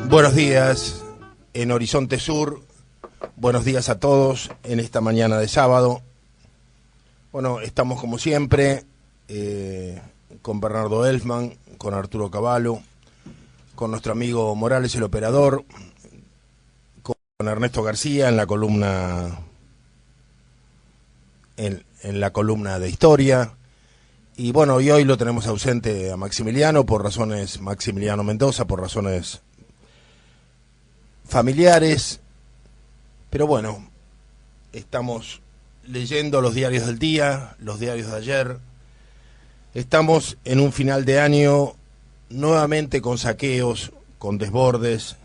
Buenos días en Horizonte Sur, buenos días a todos en esta mañana de sábado. Bueno, estamos como siempre con Bernardo Elfman, con Arturo Cavallo, con nuestro amigo Morales el operador, con Ernesto García en la columna en la columna de historia. Y bueno, y hoy lo tenemos ausente a Maximiliano Mendoza, por razones familiares, pero bueno, estamos leyendo los diarios del día, los diarios de ayer. Estamos en un final de año nuevamente con saqueos, con desbordes,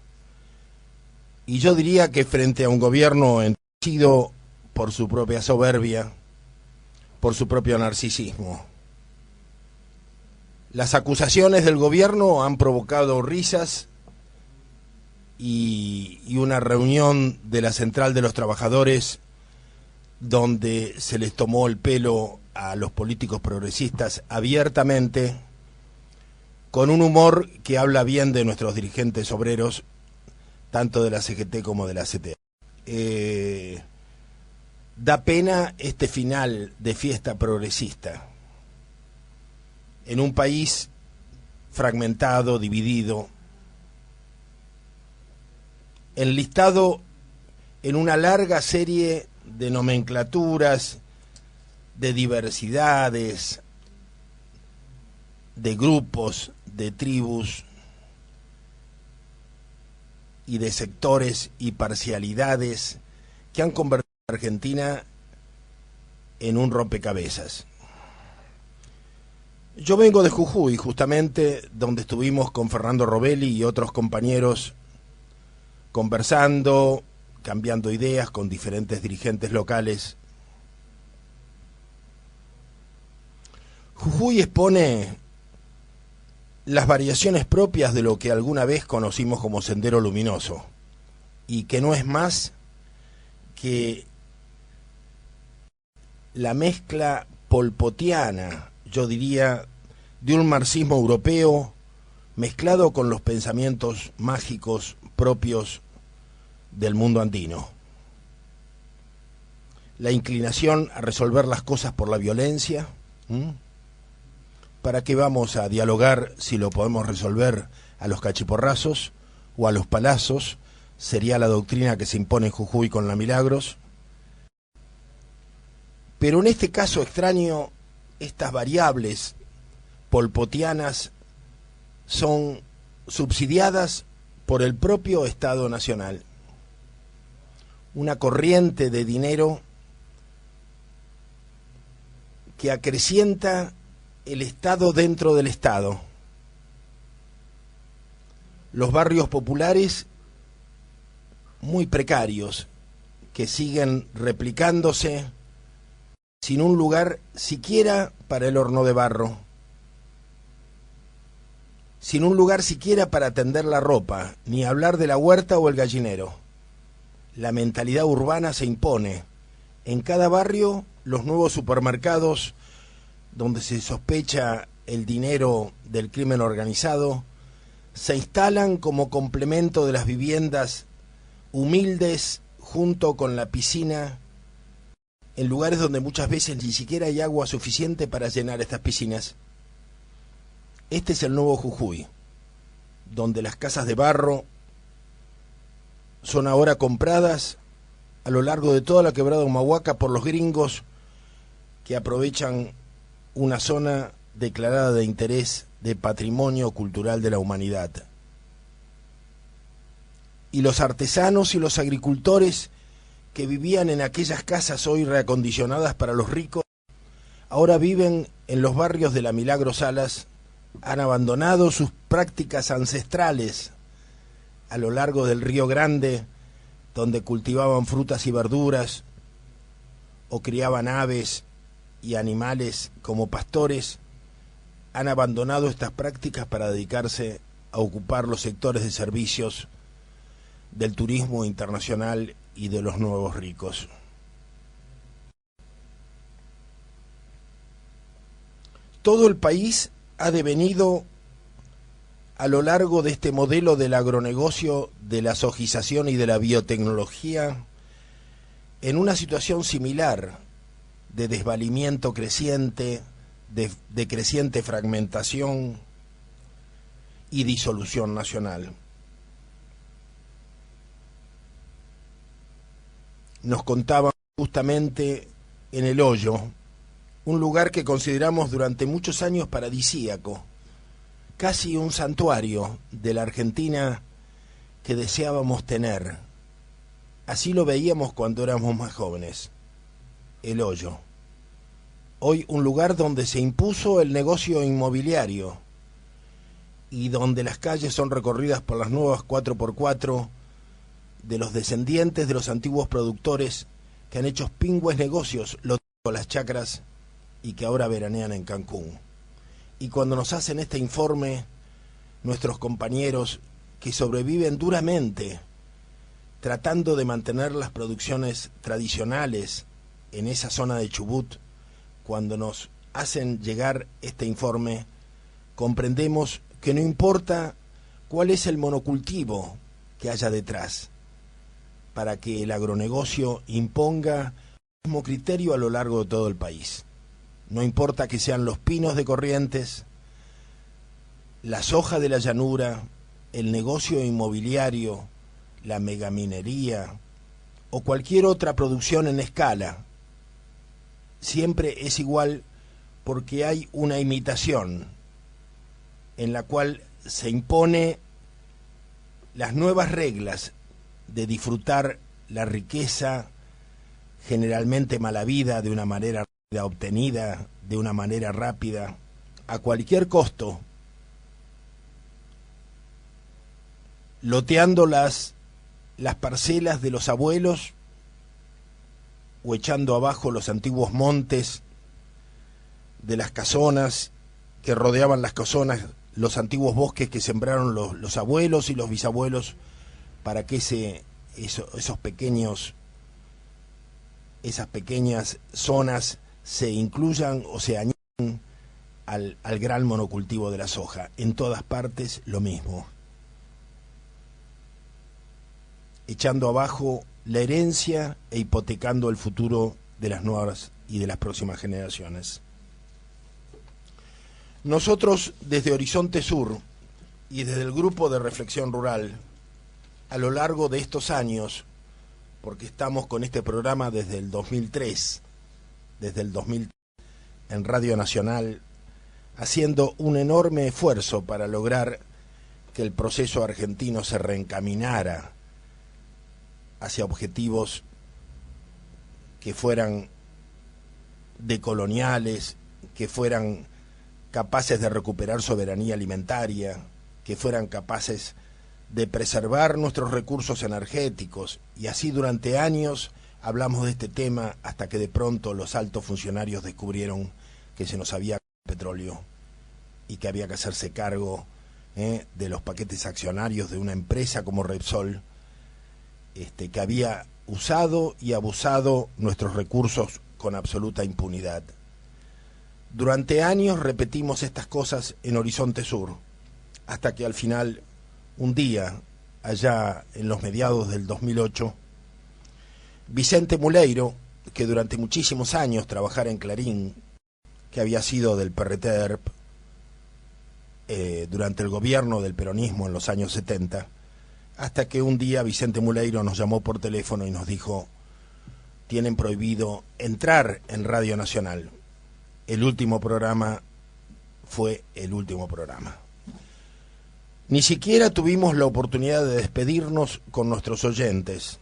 y yo diría que frente a un gobierno enriquecido por su propia soberbia, por su propio narcisismo. Las acusaciones del gobierno han provocado risas y una reunión de la Central de los Trabajadores donde se les tomó el pelo a los políticos progresistas abiertamente, con un humor que habla bien de nuestros dirigentes obreros, tanto de la CGT como de la CTA. Da pena este final de fiesta progresista en un país fragmentado, dividido, enlistado en una larga serie de nomenclaturas, de diversidades, de grupos, de tribus y de sectores y parcialidades que han convertido a Argentina en un rompecabezas. Yo vengo de Jujuy, justamente, donde estuvimos con Fernando Robelli y otros compañeros conversando, cambiando ideas con diferentes dirigentes locales. Jujuy expone las variaciones propias de lo que alguna vez conocimos como Sendero Luminoso, y que no es más que la mezcla polpotiana, yo diría, de un marxismo europeo mezclado con los pensamientos mágicos propios del mundo andino. La inclinación a resolver las cosas por la violencia. ¿Para qué vamos a dialogar si lo podemos resolver a los cachiporrazos o a los palazos? Sería la doctrina que se impone en Jujuy con la Milagros. Pero en este caso extraño, estas variables polpotianas son subsidiadas por el propio Estado Nacional. Una corriente de dinero que acrecienta el Estado dentro del Estado. Los barrios populares muy precarios que siguen replicándose sin un lugar siquiera para el horno de barro, sin un lugar siquiera para tender la ropa, ni hablar de la huerta o el gallinero. La mentalidad urbana se impone. En cada barrio, los nuevos supermercados, donde se sospecha el dinero del crimen organizado, se instalan como complemento de las viviendas humildes junto con la piscina, en lugares donde muchas veces ni siquiera hay agua suficiente para llenar estas piscinas. Este es el nuevo Jujuy, donde las casas de barro son ahora compradas a lo largo de toda la quebrada Humahuaca por los gringos que aprovechan una zona declarada de interés de patrimonio cultural de la humanidad. Y los artesanos y los agricultores que vivían en aquellas casas hoy reacondicionadas para los ricos, ahora viven en los barrios de la Milagro Salas, han abandonado sus prácticas ancestrales a lo largo del Río Grande, donde cultivaban frutas y verduras o criaban aves y animales como pastores. Han abandonado estas prácticas para dedicarse a ocupar los sectores de servicios del turismo internacional y de los nuevos ricos. Todo el país ha devenido a lo largo de este modelo del agronegocio, de la sojización y de la biotecnología, en una situación similar de desvalimiento creciente, de creciente fragmentación y disolución nacional. Nos contaban justamente en El Hoyo, un lugar que consideramos durante muchos años paradisíaco, casi un santuario de la Argentina que deseábamos tener. Así lo veíamos cuando éramos más jóvenes. El Hoyo. Hoy un lugar donde se impuso el negocio inmobiliario y donde las calles son recorridas por las nuevas 4x4 de los descendientes de los antiguos productores que han hecho pingües negocios, las chacras, y que ahora veranean en Cancún. Y cuando nos hacen este informe, nuestros compañeros que sobreviven duramente, tratando de mantener las producciones tradicionales en esa zona de Chubut, cuando nos hacen llegar este informe, comprendemos que no importa cuál es el monocultivo que haya detrás, para que el agronegocio imponga el mismo criterio a lo largo de todo el país. No importa que sean los pinos de Corrientes, la soja de la llanura, el negocio inmobiliario, la megaminería o cualquier otra producción en escala, siempre es igual porque hay una imitación en la cual se impone las nuevas reglas de disfrutar la riqueza generalmente malavida de una manera obtenida, de una manera rápida, a cualquier costo, loteando las parcelas de los abuelos o echando abajo los antiguos montes de las casonas que rodeaban las casonas, los antiguos bosques que sembraron los abuelos y los bisabuelos para que esas pequeñas zonas se incluyan o se añadan al gran monocultivo de la soja. En todas partes lo mismo. Echando abajo la herencia e hipotecando el futuro de las nuevas y de las próximas generaciones. Nosotros, desde Horizonte Sur y desde el Grupo de Reflexión Rural, a lo largo de estos años, porque estamos con este programa desde el 2003 en Radio Nacional, haciendo un enorme esfuerzo para lograr que el proceso argentino se reencaminara hacia objetivos que fueran decoloniales, que fueran capaces de recuperar soberanía alimentaria, que fueran capaces de preservar nuestros recursos energéticos, y así durante años hablamos de este tema hasta que de pronto los altos funcionarios descubrieron que se nos había petróleo y que había que hacerse cargo de los paquetes accionarios de una empresa como Repsol, que había usado y abusado nuestros recursos con absoluta impunidad. Durante años repetimos estas cosas en Horizonte Sur, hasta que al final, un día, allá en los mediados del 2008, Vicente Muleiro, que durante muchísimos años trabajara en Clarín, que había sido del PRT-ERP, durante el gobierno del peronismo en los años 70, hasta que un día Vicente Muleiro nos llamó por teléfono y nos dijo: tienen prohibido entrar en Radio Nacional. El último programa fue el último programa. Ni siquiera tuvimos la oportunidad de despedirnos con nuestros oyentes.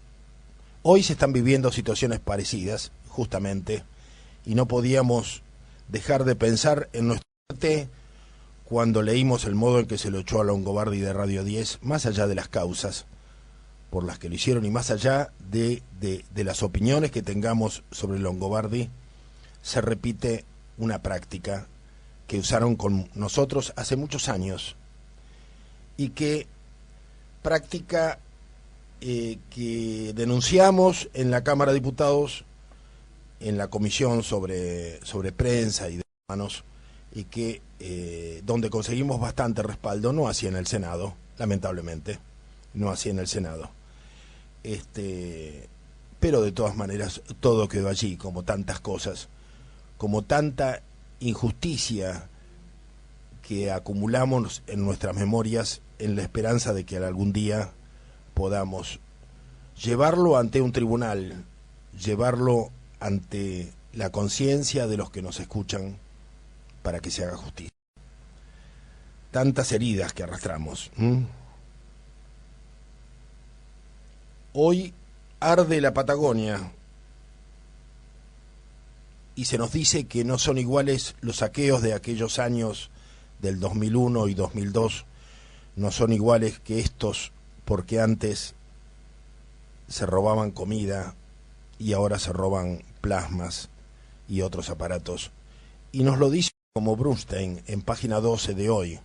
Hoy se están viviendo situaciones parecidas, justamente, y no podíamos dejar de pensar en nuestra parte cuando leímos el modo en que se lo echó a Longobardi de Radio 10, más allá de las causas por las que lo hicieron y más allá de las opiniones que tengamos sobre Longobardi, se repite una práctica que usaron con nosotros hace muchos años y que práctica que denunciamos en la Cámara de Diputados, en la Comisión sobre Prensa y Derechos Humanos, y que donde conseguimos bastante respaldo, no así en el Senado, lamentablemente, no así en el Senado. Pero de todas maneras todo quedó allí, como tantas cosas, como tanta injusticia que acumulamos en nuestras memorias en la esperanza de que algún día podamos llevarlo ante un tribunal, llevarlo ante la conciencia de los que nos escuchan para que se haga justicia. Tantas heridas que arrastramos. Hoy arde la Patagonia y se nos dice que no son iguales los saqueos de aquellos años del 2001 y 2002, no son iguales que estos porque antes se robaban comida y ahora se roban plasmas y otros aparatos. Y nos lo dice como Brunstein en página 12 de hoy,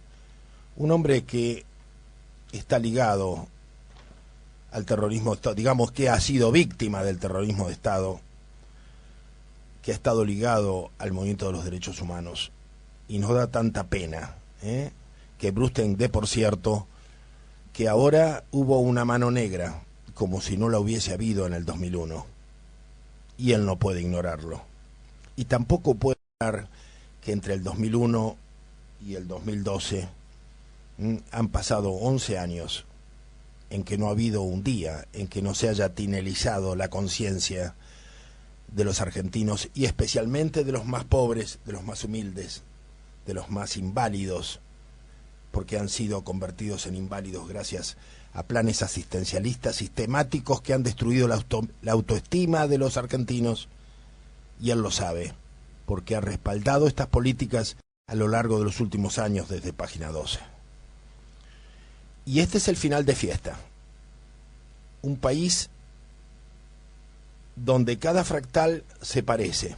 un hombre que está ligado al terrorismo, digamos que ha sido víctima del terrorismo de Estado, que ha estado ligado al movimiento de los derechos humanos, y nos da tanta pena que Brunstein dé por cierto que ahora hubo una mano negra, como si no la hubiese habido en el 2001, y él no puede ignorarlo, y tampoco puede ignorar que entre el 2001 y el 2012 han pasado 11 años en que no ha habido un día en que no se haya tinelizado la conciencia de los argentinos y especialmente de los más pobres, de los más humildes, de los más inválidos, porque han sido convertidos en inválidos gracias a planes asistencialistas sistemáticos que han destruido la autoestima de los argentinos, y él lo sabe, porque ha respaldado estas políticas a lo largo de los últimos años desde página 12. Y este es el final de fiesta. Un país donde cada fractal se parece,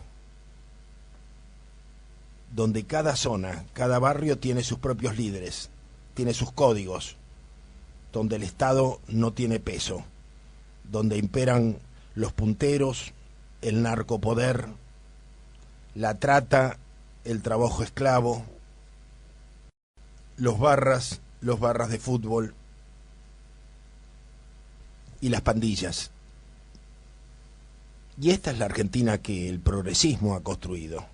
donde cada zona, cada barrio tiene sus propios líderes, tiene sus códigos, donde el Estado no tiene peso, donde imperan los punteros, el narcopoder, la trata, el trabajo esclavo, los barras de fútbol y las pandillas. Y esta es la Argentina que el progresismo ha construido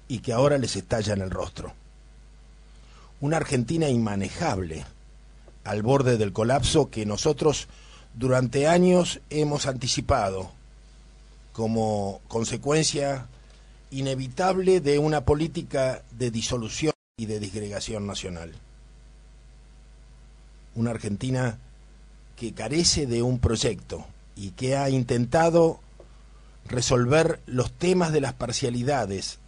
y que ahora les estalla en el rostro. Una Argentina inmanejable, al borde del colapso que nosotros durante años hemos anticipado como consecuencia inevitable de una política de disolución y de disgregación nacional. Una Argentina que carece de un proyecto y que ha intentado resolver los temas de las parcialidades,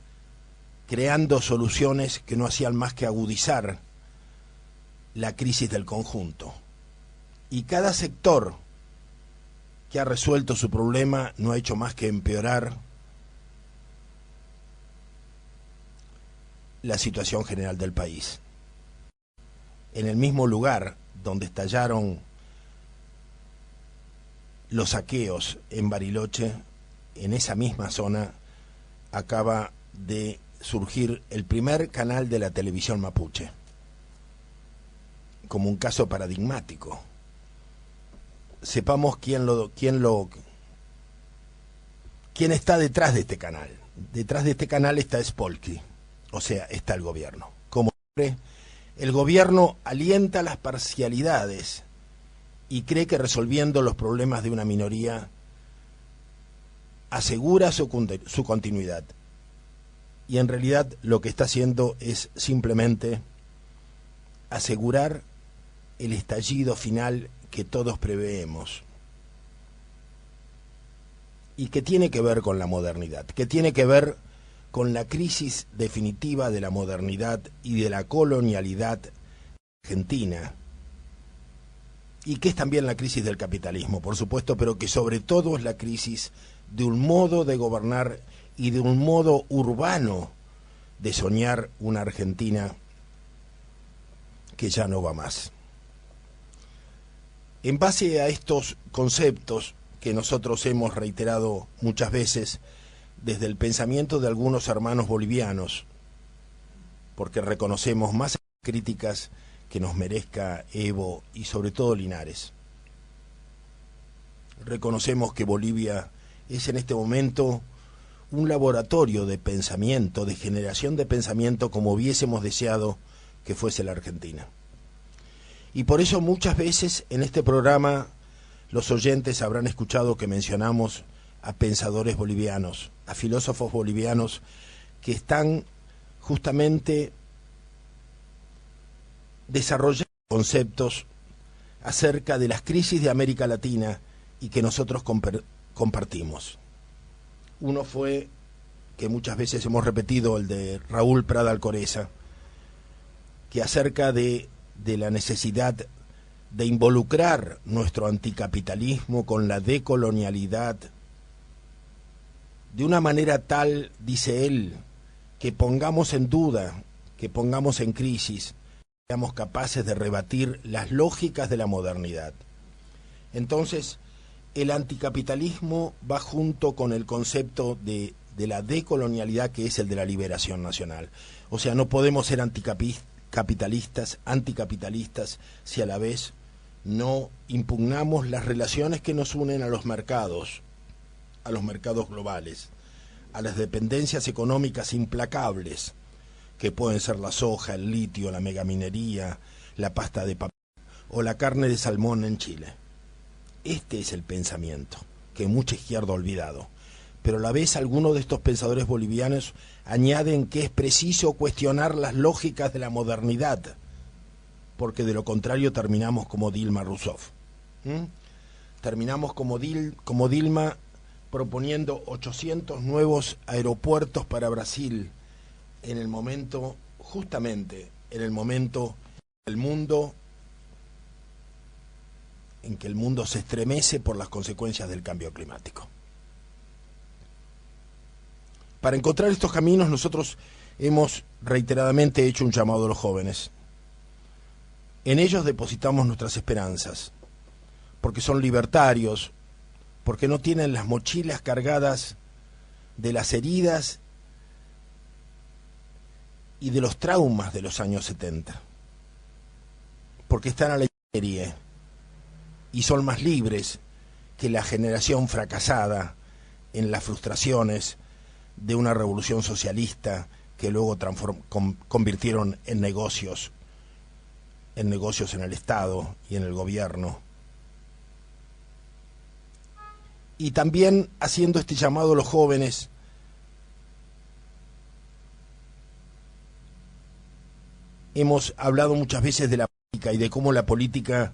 creando soluciones que no hacían más que agudizar la crisis del conjunto. Y cada sector que ha resuelto su problema no ha hecho más que empeorar la situación general del país. En el mismo lugar donde estallaron los saqueos en Bariloche, en esa misma zona acaba de surgir el primer canal de la televisión mapuche, como un caso paradigmático. Sepamos quién está detrás de este canal. Detrás de este canal está Spolky, o sea, está el gobierno. Como siempre, el gobierno alienta las parcialidades y cree que resolviendo los problemas de una minoría asegura su continuidad. Y en realidad lo que está haciendo es simplemente asegurar el estallido final que todos preveemos y que tiene que ver con la modernidad, que tiene que ver con la crisis definitiva de la modernidad y de la colonialidad argentina, y que es también la crisis del capitalismo, por supuesto, pero que sobre todo es la crisis de un modo de gobernar y de un modo urbano de soñar una Argentina que ya no va más. En base a estos conceptos que nosotros hemos reiterado muchas veces desde el pensamiento de algunos hermanos bolivianos, porque reconocemos más críticas que nos merezca Evo y sobre todo Linares. Reconocemos que Bolivia es en este momento un laboratorio de pensamiento, de generación de pensamiento como hubiésemos deseado que fuese la Argentina. Y por eso muchas veces en este programa los oyentes habrán escuchado que mencionamos a pensadores bolivianos, a filósofos bolivianos que están justamente desarrollando conceptos acerca de las crisis de América Latina y que nosotros compartimos. Uno fue, que muchas veces hemos repetido, el de Raúl Prada Alcoreza, que acerca de la necesidad de involucrar nuestro anticapitalismo con la decolonialidad de una manera tal, dice él, que pongamos en duda, que pongamos en crisis, seamos capaces de rebatir las lógicas de la modernidad. Entonces, el anticapitalismo va junto con el concepto de la decolonialidad, que es el de la liberación nacional. O sea, no podemos ser anticapitalistas, si a la vez no impugnamos las relaciones que nos unen a los mercados globales, a las dependencias económicas implacables, que pueden ser la soja, el litio, la megaminería, la pasta de papel o la carne de salmón en Chile. Este es el pensamiento que mucha izquierda ha olvidado. Pero a la vez algunos de estos pensadores bolivianos añaden que es preciso cuestionar las lógicas de la modernidad, porque de lo contrario terminamos como Dilma Rousseff. Terminamos como Dilma proponiendo 800 nuevos aeropuertos para Brasil en el momento, justamente en el momento del mundo en que el mundo se estremece por las consecuencias del cambio climático. Para encontrar estos caminos nosotros hemos reiteradamente hecho un llamado a los jóvenes. En ellos depositamos nuestras esperanzas, porque son libertarios, porque no tienen las mochilas cargadas de las heridas y de los traumas de los años 70, porque están a la intemperie y son más libres que la generación fracasada en las frustraciones de una revolución socialista que luego convirtieron en negocios en el Estado y en el gobierno. Y también haciendo este llamado a los jóvenes, hemos hablado muchas veces de la política y de cómo la política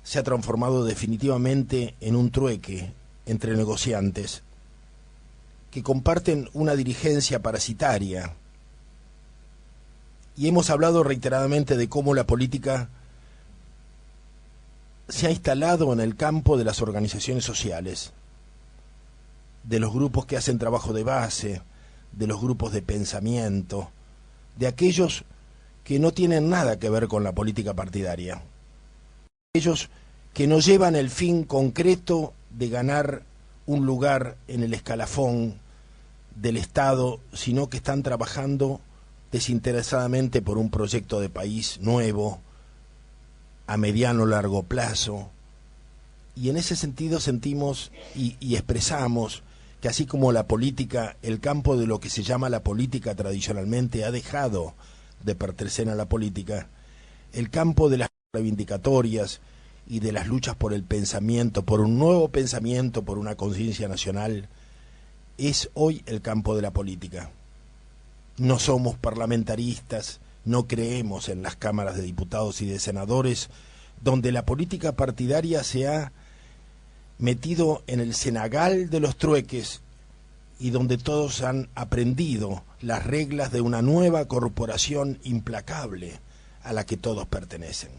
se ha transformado definitivamente en un trueque entre negociantes que comparten una dirigencia parasitaria. Y hemos hablado reiteradamente de cómo la política se ha instalado en el campo de las organizaciones sociales, de los grupos que hacen trabajo de base, de los grupos de pensamiento, de aquellos que no tienen nada que ver con la política partidaria, aquellos que no llevan el fin concreto de ganar un lugar en el escalafón del Estado, sino que están trabajando desinteresadamente por un proyecto de país nuevo, a mediano o largo plazo. Y en ese sentido sentimos y expresamos que así como la política, el campo de lo que se llama la política tradicionalmente ha dejado de pertenecer a la política, el campo de las reivindicatorias y de las luchas por el pensamiento, por un nuevo pensamiento, por una conciencia nacional, es hoy el campo de la política. No somos parlamentaristas, no creemos en las cámaras de diputados y de senadores, donde la política partidaria se ha metido en el cenagal de los trueques y donde todos han aprendido las reglas de una nueva corporación implacable a la que todos pertenecen.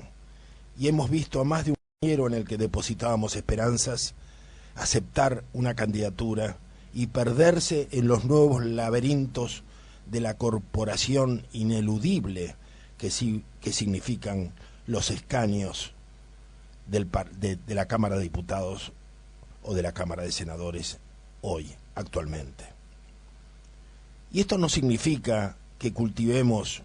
Y hemos visto a más de un compañero en el que depositábamos esperanzas aceptar una candidatura y perderse en los nuevos laberintos de la corporación ineludible que significan los escaños de la Cámara de Diputados o de la Cámara de Senadores hoy, actualmente. Y esto no significa que cultivemos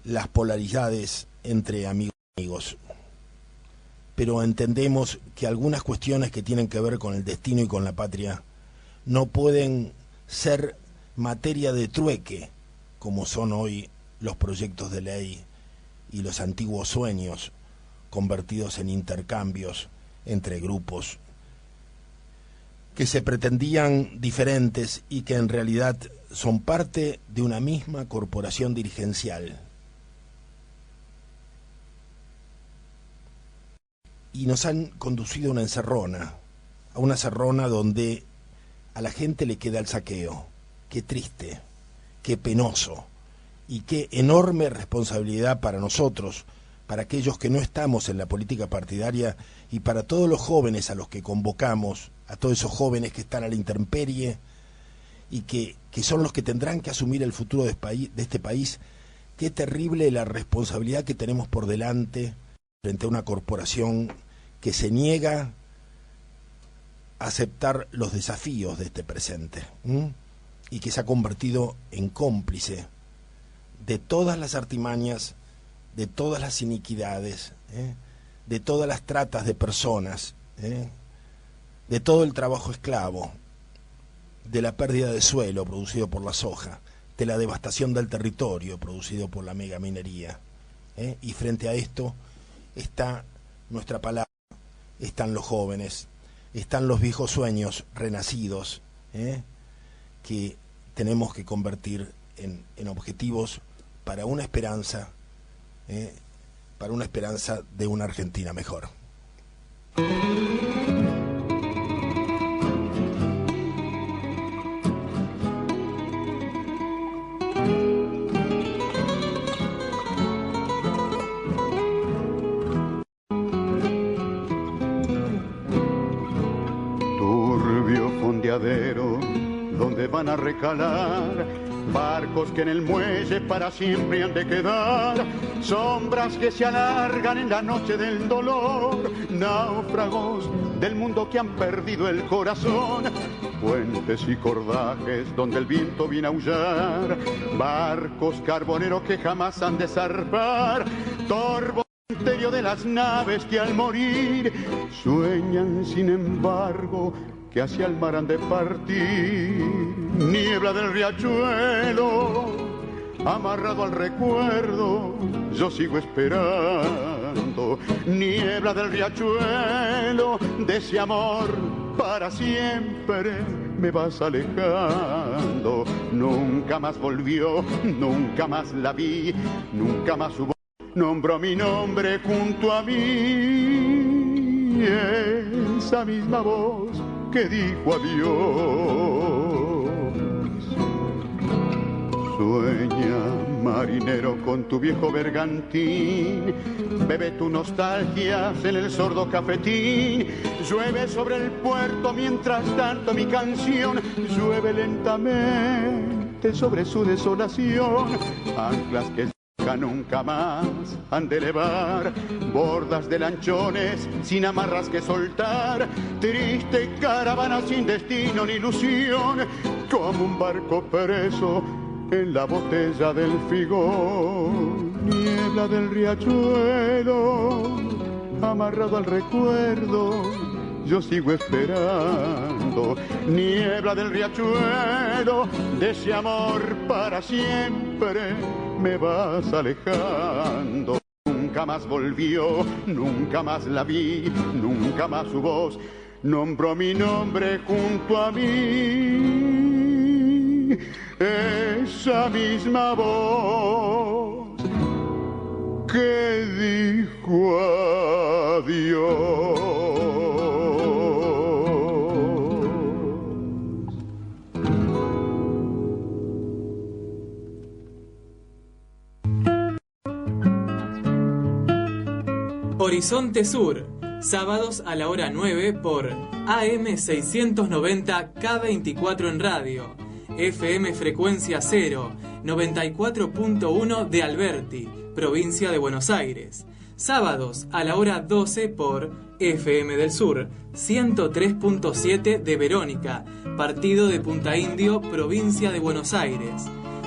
las polaridades entre amigos, pero entendemos que algunas cuestiones que tienen que ver con el destino y con la patria no pueden ser materia de trueque, como son hoy los proyectos de ley y los antiguos sueños convertidos en intercambios entre grupos que se pretendían diferentes y que en realidad son parte de una misma corporación dirigencial. Y nos han conducido a una encerrona donde a la gente le queda el saqueo. Qué triste, qué penoso y qué enorme responsabilidad para nosotros, para aquellos que no estamos en la política partidaria y para todos los jóvenes a los que convocamos, a todos esos jóvenes que están a la intemperie y que son los que tendrán que asumir el futuro de este país. Qué terrible la responsabilidad que tenemos por delante frente a una corporación que se niega a aceptar los desafíos de este presente, y que se ha convertido en cómplice de todas las artimañas, de todas las iniquidades, de todas las tratas de personas, de todo el trabajo esclavo, de la pérdida de suelo producido por la soja, de la devastación del territorio producido por la megaminería. Y frente a esto está nuestra palabra, están los jóvenes, están los viejos sueños renacidos, que tenemos que convertir en objetivos para una esperanza de una Argentina mejor. Turbio fondeadero donde van a recalar barcos que en el muelle para siempre han de quedar, sombras que se alargan en la noche del dolor, náufragos del mundo que han perdido el corazón, puentes y cordajes donde el viento viene a aullar, barcos carboneros que jamás han de zarpar, torvo misterio de las naves que al morir sueñan sin embargo que hacia el mar han de partir. Niebla del riachuelo, amarrado al recuerdo, yo sigo esperando. Niebla del riachuelo, de ese amor para siempre me vas alejando. Nunca más volvió, nunca más la vi, nunca más hubo. Nombró mi nombre junto a mí, esa misma voz que dijo adiós. Sueña, marinero, con tu viejo bergantín, bebe tu nostalgias en el sordo cafetín, llueve sobre el puerto mientras tanto mi canción llueve lentamente sobre su desolación, anclas que nunca más han de elevar, bordas de lanchones sin amarras que soltar, triste caravana sin destino ni ilusión, como un barco preso en la botella del figón. Niebla del riachuelo, amarrado al recuerdo, yo sigo esperando. Niebla del riachuelo, de ese amor para siempre me vas alejando. Nunca más volvió, nunca más la vi, nunca más su voz nombró mi nombre junto a mí. Esa misma voz que dijo adiós. Horizonte Sur, sábados a la hora 9 por AM 690 K24 en radio, FM Frecuencia 0, 94.1 de Alberti, provincia de Buenos Aires. Sábados a la hora 12 por FM del Sur, 103.7 de Verónica, partido de Punta Indio, provincia de Buenos Aires.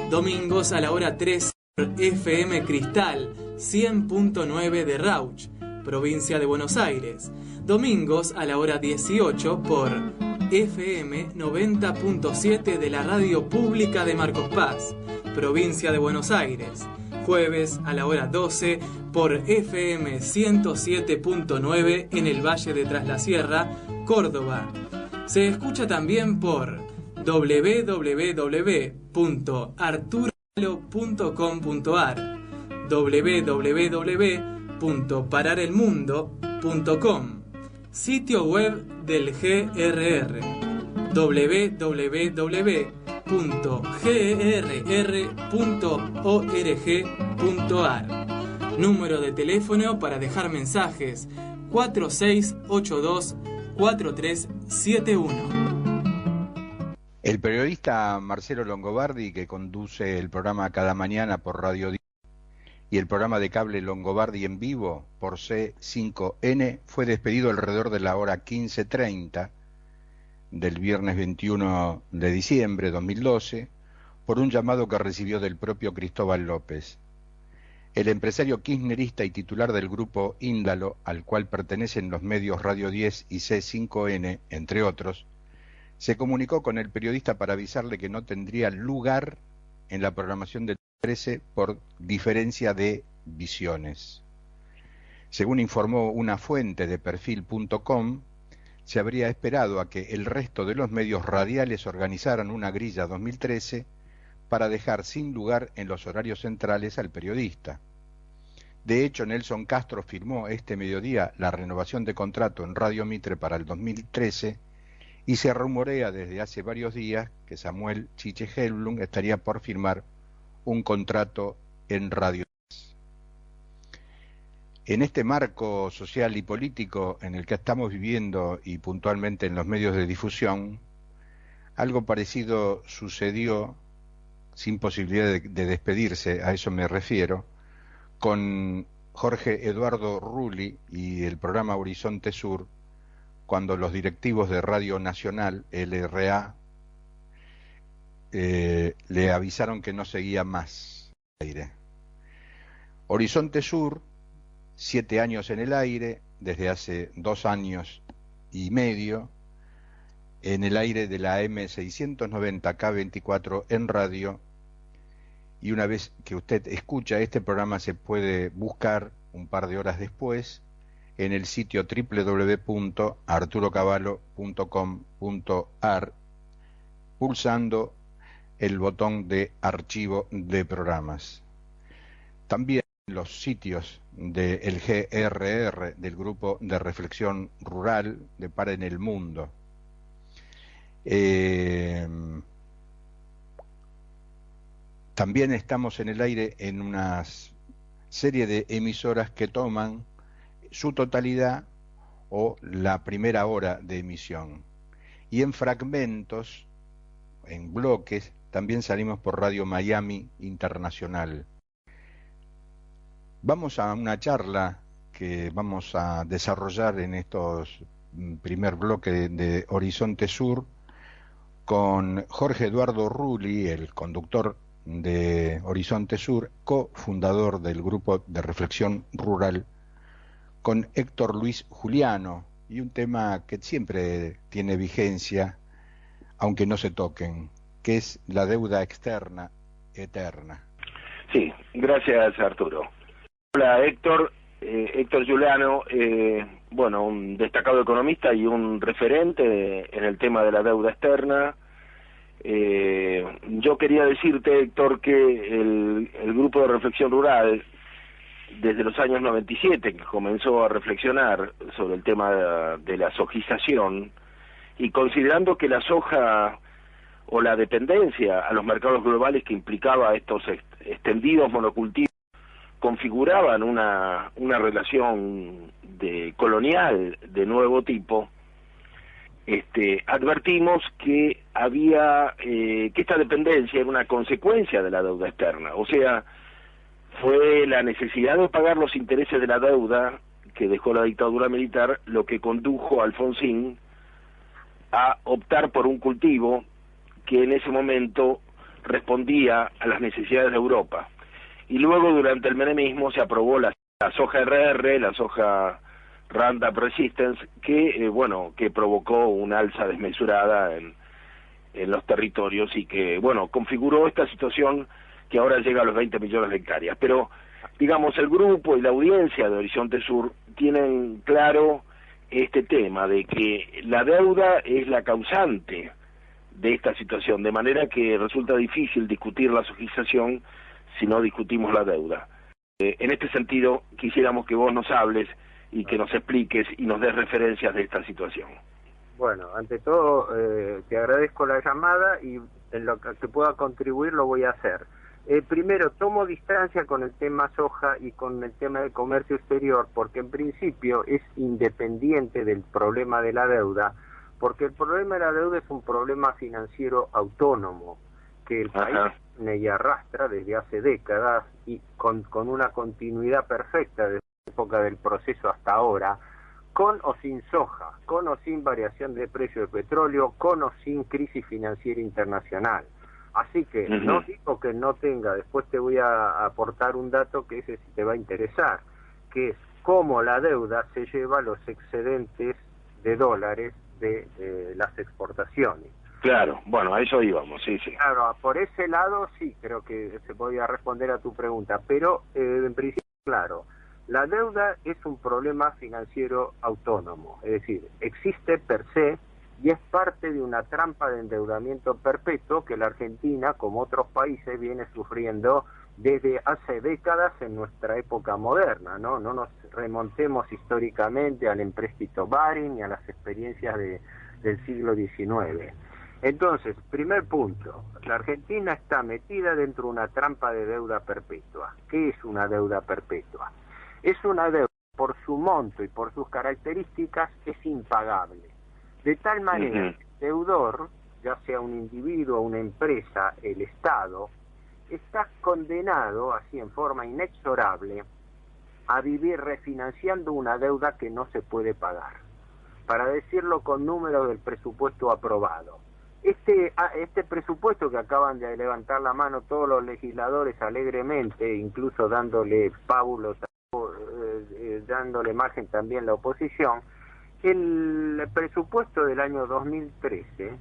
Domingos a la hora 13 FM Cristal 100.9 de Rauch, provincia de Buenos Aires. Domingos a la hora 18 por FM 90.7 de la Radio Pública de Marcos Paz, provincia de Buenos Aires. Jueves a la hora 12 por FM 107.9 en el Valle de Tras la Sierra, Córdoba. Se escucha también por www.arturogalo.com.ar, www.pararelmundo.com, sitio web del GRR, www.grr.org.ar. Número de teléfono para dejar mensajes: 4682-4371. El periodista Marcelo Longobardi, que conduce el programa Cada Mañana por Radio 10 y el programa de cable Longobardi en Vivo por C5N, fue despedido alrededor de la hora 15:30 del viernes 21 de diciembre de 2012 por un llamado que recibió del propio Cristóbal López. El empresario kirchnerista y titular del grupo Índalo, al cual pertenecen los medios Radio 10 y C5N, entre otros, se comunicó con el periodista para avisarle que no tendría lugar en la programación del 13 por diferencia de visiones. Según informó una fuente de perfil.com, se habría esperado a que el resto de los medios radiales organizaran una grilla 2013 para dejar sin lugar en los horarios centrales al periodista. De hecho, Nelson Castro firmó este mediodía la renovación de contrato en Radio Mitre para el 2013 y se rumorea desde hace varios días que Samuel Chiche Helblum estaría por firmar un contrato en Radio 10. En este marco social y político en el que estamos viviendo y puntualmente en los medios de difusión, algo parecido sucedió, sin posibilidad de despedirse, a eso me refiero, con Jorge Eduardo Rulli y el programa Horizonte Sur, cuando los directivos de Radio Nacional, LRA, le avisaron que no seguía más al aire. Horizonte Sur, 7 años en el aire, desde hace 2 años y medio, en el aire de la M690 K24 en radio, y una vez que usted escucha este programa se puede buscar un par de horas después en el sitio www.arturocavallo.com.ar, pulsando el botón de archivo de programas. También los sitios del GRR, del Grupo de Reflexión Rural de Para en el Mundo. También estamos en el aire en una serie de emisoras que toman su totalidad o la primera hora de emisión. Y en fragmentos, en bloques, también salimos por Radio Miami Internacional. Vamos a una charla que vamos a desarrollar en estos primer bloque de Horizonte Sur con Jorge Eduardo Rulli, el conductor de Horizonte Sur, cofundador del Grupo de Reflexión Rural, con Héctor Luis Juliano, y un tema que siempre tiene vigencia, aunque no se toquen, que es la deuda externa eterna. Sí, gracias Arturo. Hola Héctor, Héctor Juliano, bueno, un destacado economista y un referente en el tema de la deuda externa. Yo quería decirte, Héctor, que el Grupo de Reflexión Rural, desde los años 97, que comenzó a reflexionar sobre el tema de la sojización, y considerando que la soja o la dependencia a los mercados globales que implicaba estos extendidos monocultivos configuraban una relación colonial de nuevo tipo, advertimos que había que esta dependencia era una consecuencia de la deuda externa, o sea, fue la necesidad de pagar los intereses de la deuda que dejó la dictadura militar lo que condujo a Alfonsín a optar por un cultivo que en ese momento respondía a las necesidades de Europa. y luego durante el menemismo se aprobó la soja RR, la soja Roundup Resistance, que que provocó una alza desmesurada en los territorios y que, configuró esta situación que ahora llega a los 20 millones de hectáreas. Pero, digamos, el grupo y la audiencia de Horizonte Sur tienen claro este tema de que la deuda es la causante de esta situación, de manera que resulta difícil discutir la sojización si no discutimos la deuda. En este sentido, quisiéramos que vos nos hables y que nos expliques y nos des referencias de esta situación. Bueno, ante todo, te agradezco la llamada y en lo que pueda contribuir lo voy a hacer. Primero, tomo distancia con el tema soja y con el tema del comercio exterior, porque en principio es independiente del problema de la deuda, porque el problema de la deuda es un problema financiero autónomo, que el país tiene y arrastra desde hace décadas y con una continuidad perfecta desde la época del proceso hasta ahora, con o sin soja, con o sin variación de precio del petróleo, con o sin crisis financiera internacional. Así que no digo que no tenga, después te voy a aportar un dato que ese sí te va a interesar, que es cómo la deuda se lleva los excedentes de dólares de las exportaciones. Claro, a eso íbamos, sí. Claro, por ese lado sí, creo que se podía responder a tu pregunta, pero en principio, claro, la deuda es un problema financiero autónomo, es decir, existe per se y es parte de una trampa de endeudamiento perpetuo que la Argentina, como otros países, viene sufriendo desde hace décadas en nuestra época moderna, ¿no? No nos remontemos históricamente al empréstito Baring ni a las experiencias del siglo XIX. Entonces, primer punto, la Argentina está metida dentro de una trampa de deuda perpetua. ¿Qué es una deuda perpetua? Es una deuda, por su monto y por sus características, es impagable. De tal manera que el deudor, ya sea un individuo, una empresa, el Estado, está condenado, así en forma inexorable, a vivir refinanciando una deuda que no se puede pagar. Para decirlo con números del presupuesto aprobado. Este presupuesto que acaban de levantar la mano todos los legisladores alegremente, incluso dándole pábulos, dándole margen también la oposición, el presupuesto del año 2013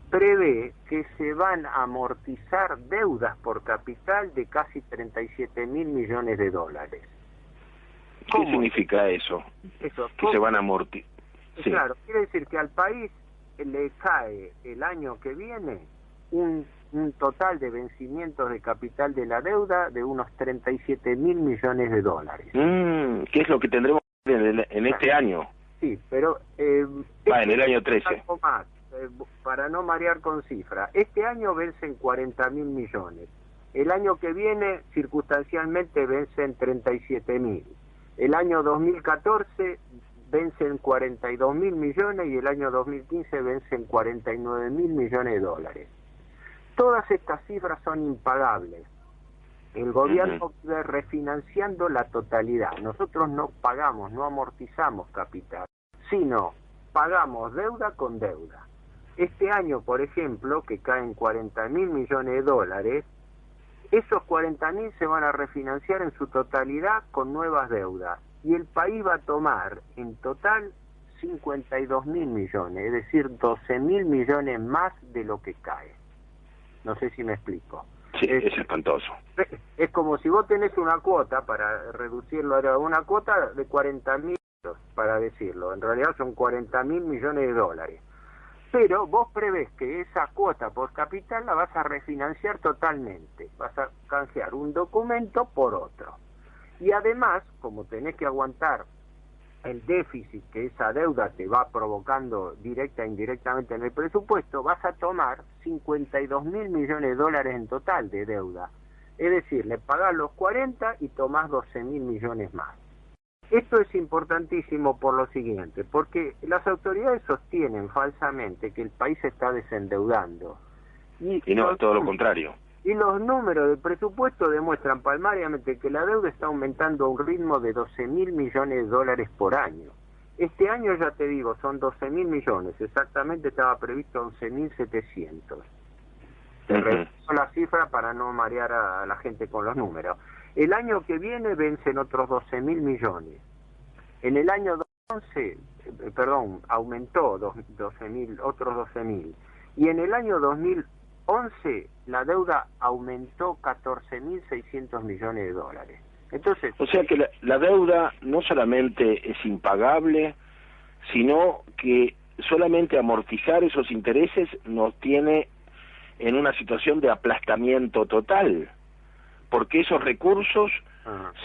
prevé que se van a amortizar deudas por capital de casi 37.000 millones de dólares. ¿Qué significa eso? Que se van a amortizar. Sí. Claro, quiere decir que al país le cae el año que viene un total de vencimientos de capital de la deuda de unos 37.000 millones de dólares. ¿Qué es lo que tendremos en este año? Sí, pero... en el año 13. Más, para no marear con cifra, este año vencen 40.000 millones. El año que viene, circunstancialmente, vencen 37.000. El año 2014 vencen 42.000 millones y el año 2015 vencen 49.000 millones de dólares. Todas estas cifras son impagables. El gobierno vive refinanciando la totalidad. Nosotros no pagamos, no amortizamos capital, sino pagamos deuda con deuda. Este año, por ejemplo, que caen 40.000 millones de dólares, esos 40.000 se van a refinanciar en su totalidad con nuevas deudas. Y el país va a tomar en total 52.000 millones, es decir, 12.000 millones más de lo que cae. No sé si me explico. Sí, es espantoso. Es como si vos tenés una cuota, para reducirlo a una cuota de 40.000, para decirlo. En realidad son 40.000 millones de dólares. Pero vos prevés que esa cuota por capital la vas a refinanciar totalmente. Vas a canjear un documento por otro. Y además, como tenés que aguantar el déficit que esa deuda te va provocando directa e indirectamente en el presupuesto, vas a tomar 52.000 millones de dólares en total de deuda. Es decir, le pagás los 40 y tomás 12.000 millones más. Esto es importantísimo por lo siguiente, porque las autoridades sostienen falsamente que el país se está desendeudando. Y no, todo lo contrario. Y los números del presupuesto demuestran palmariamente que la deuda está aumentando a un ritmo de 12.000 millones de dólares por año. Este año, ya te digo, son 12.000 millones, exactamente estaba previsto 11.700. Te reviso la cifra para no marear a la gente con los números. El año que viene vencen otros 12.000 millones. En el año 2011, aumentó 12.000, otros 12.000. Y en el año 2011 la deuda aumentó 14.600 millones de dólares. Entonces, o sea que la deuda no solamente es impagable, sino que solamente amortizar esos intereses nos tiene en una situación de aplastamiento total, porque esos recursos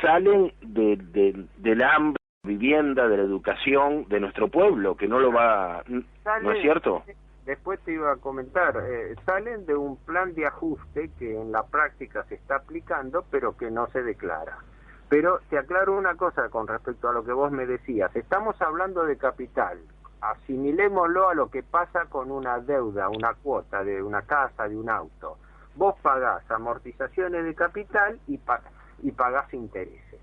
salen del hambre, vivienda, de la educación de nuestro pueblo, que no lo va, ¿no es cierto? Después te iba a comentar, salen de un plan de ajuste que en la práctica se está aplicando, pero que no se declara. Pero te aclaro una cosa con respecto a lo que vos me decías. Estamos hablando de capital. Asimilémoslo a lo que pasa con una deuda, una cuota de una casa, de un auto. Vos pagás amortizaciones de capital y pagás intereses.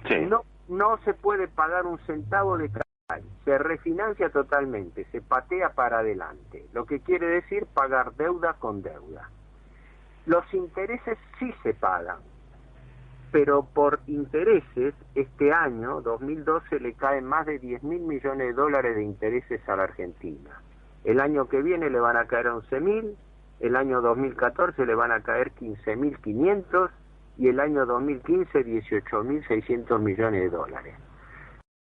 Sí. No se puede pagar un centavo de capital. Se refinancia totalmente, se patea para adelante. Lo que quiere decir pagar deuda con deuda. Los intereses sí se pagan, pero por intereses, este año, 2012, le caen más de 10.000 millones de dólares de intereses a la Argentina. El año que viene le van a caer 11.000, el año 2014 le van a caer 15.500 y el año 2015 18.600 millones de dólares.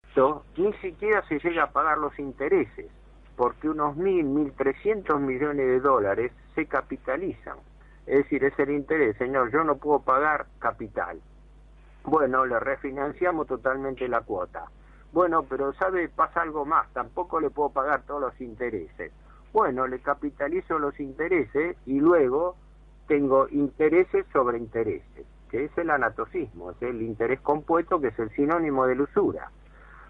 Esto ni siquiera se llega a pagar los intereses, porque unos 1.300 millones de dólares se capitalizan. Es decir, es el interés, señor, yo no puedo pagar capital. Bueno, le refinanciamos totalmente la cuota. Bueno, pero ¿sabe? Pasa algo más, tampoco le puedo pagar todos los intereses. Bueno, le capitalizo los intereses y luego tengo intereses sobre intereses, que es el anatocismo, es el interés compuesto, que es el sinónimo de la usura.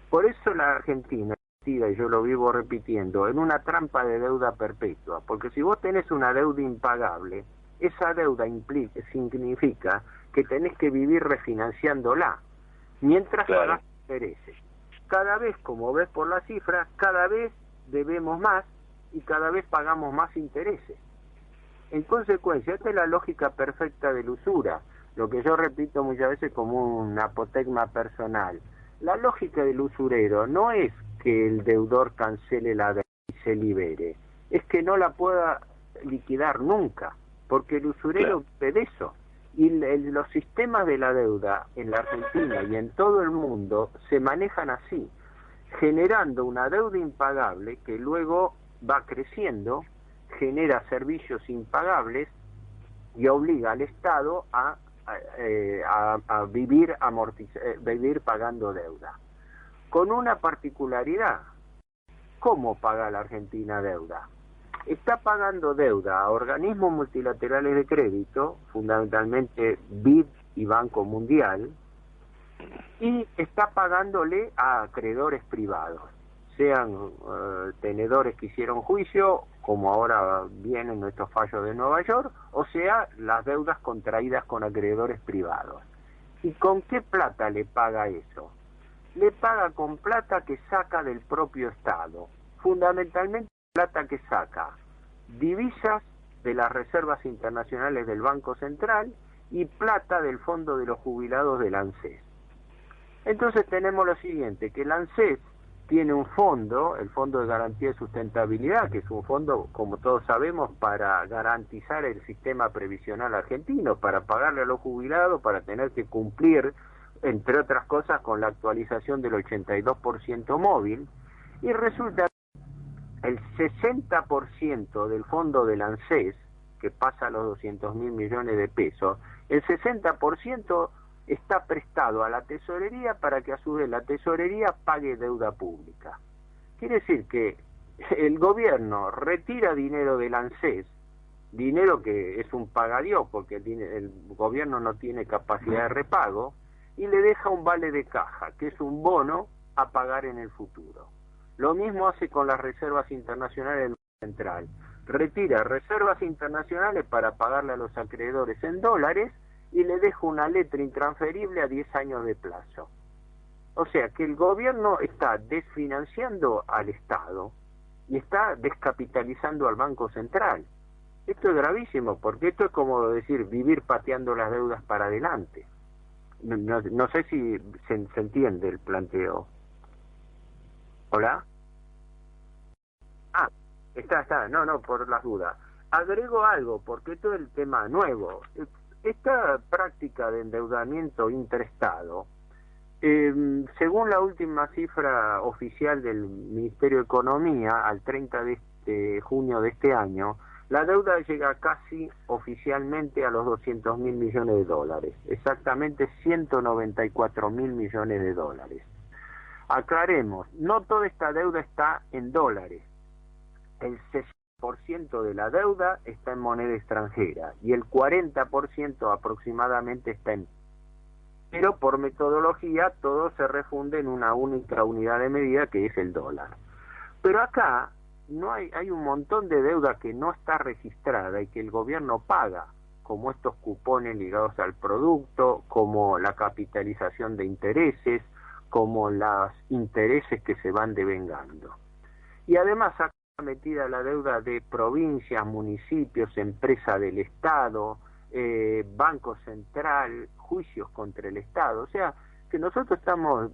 Por eso la Argentina, y yo lo vivo repitiendo, en una trampa de deuda perpetua, porque si vos tenés una deuda impagable, esa deuda significa que tenés que vivir refinanciándola, mientras pagás intereses. Cada vez, como ves por la cifra, cada vez debemos más y cada vez pagamos más intereses. En consecuencia, esta es la lógica perfecta de la usura, lo que yo repito muchas veces como un apotegma personal. La lógica del usurero no es que el deudor cancele la deuda y se libere, es que no la pueda liquidar nunca, porque el usurero vive de eso. Y los sistemas de la deuda en la Argentina y en todo el mundo se manejan así, generando una deuda impagable que luego va creciendo, genera servicios impagables y obliga al Estado a vivir pagando deuda. Con una particularidad: ¿cómo paga la Argentina deuda? Está pagando deuda a organismos multilaterales de crédito, fundamentalmente BID y Banco Mundial, y está pagándole a acreedores privados, sean tenedores que hicieron juicio, como ahora vienen nuestros fallos de Nueva York, o sea, las deudas contraídas con acreedores privados. ¿Y con qué plata le paga eso? Le paga con plata que saca del propio Estado, fundamentalmente plata que saca divisas de las reservas internacionales del Banco Central y plata del Fondo de los Jubilados del ANSES. Entonces tenemos lo siguiente, que el ANSES tiene un fondo, el Fondo de Garantía de Sustentabilidad, que es un fondo, como todos sabemos, para garantizar el sistema previsional argentino, para pagarle a los jubilados, para tener que cumplir, entre otras cosas, con la actualización del 82% móvil, y resulta el 60% del fondo del ANSES, que pasa a los 200.000 millones de pesos, el 60% está prestado a la tesorería para que a su vez la tesorería pague deuda pública. Quiere decir que el gobierno retira dinero del ANSES, dinero que es un pagadiós porque el gobierno no tiene capacidad de repago, y le deja un vale de caja, que es un bono a pagar en el futuro. Lo mismo hace con las reservas internacionales del Banco Central. Retira reservas internacionales para pagarle a los acreedores en dólares y le deja una letra intransferible a 10 años de plazo. O sea que el gobierno está desfinanciando al Estado y está descapitalizando al Banco Central. Esto es gravísimo, porque esto es como decir vivir pateando las deudas para adelante. no sé si se entiende el planteo. ¿Hola? Ah, está, no, por las dudas. Agrego algo, porque todo el tema nuevo. Esta práctica de endeudamiento interestado, según la última cifra oficial del Ministerio de Economía, al 30 de junio de este año, la deuda llega casi oficialmente a los 200.000 millones de dólares, exactamente 194.000 millones de dólares. Aclaremos, no toda esta deuda está en dólares. El 60% de la deuda está en moneda extranjera y el 40% aproximadamente está en... Pero por metodología todo se refunde en una única unidad de medida que es el dólar. Pero acá no hay un montón de deuda que no está registrada y que el gobierno paga, como estos cupones ligados al producto, como la capitalización de intereses, como los intereses que se van devengando. Y además acá metida la deuda de provincias, municipios, empresa del Estado, Banco Central, juicios contra el Estado. O sea, que nosotros estamos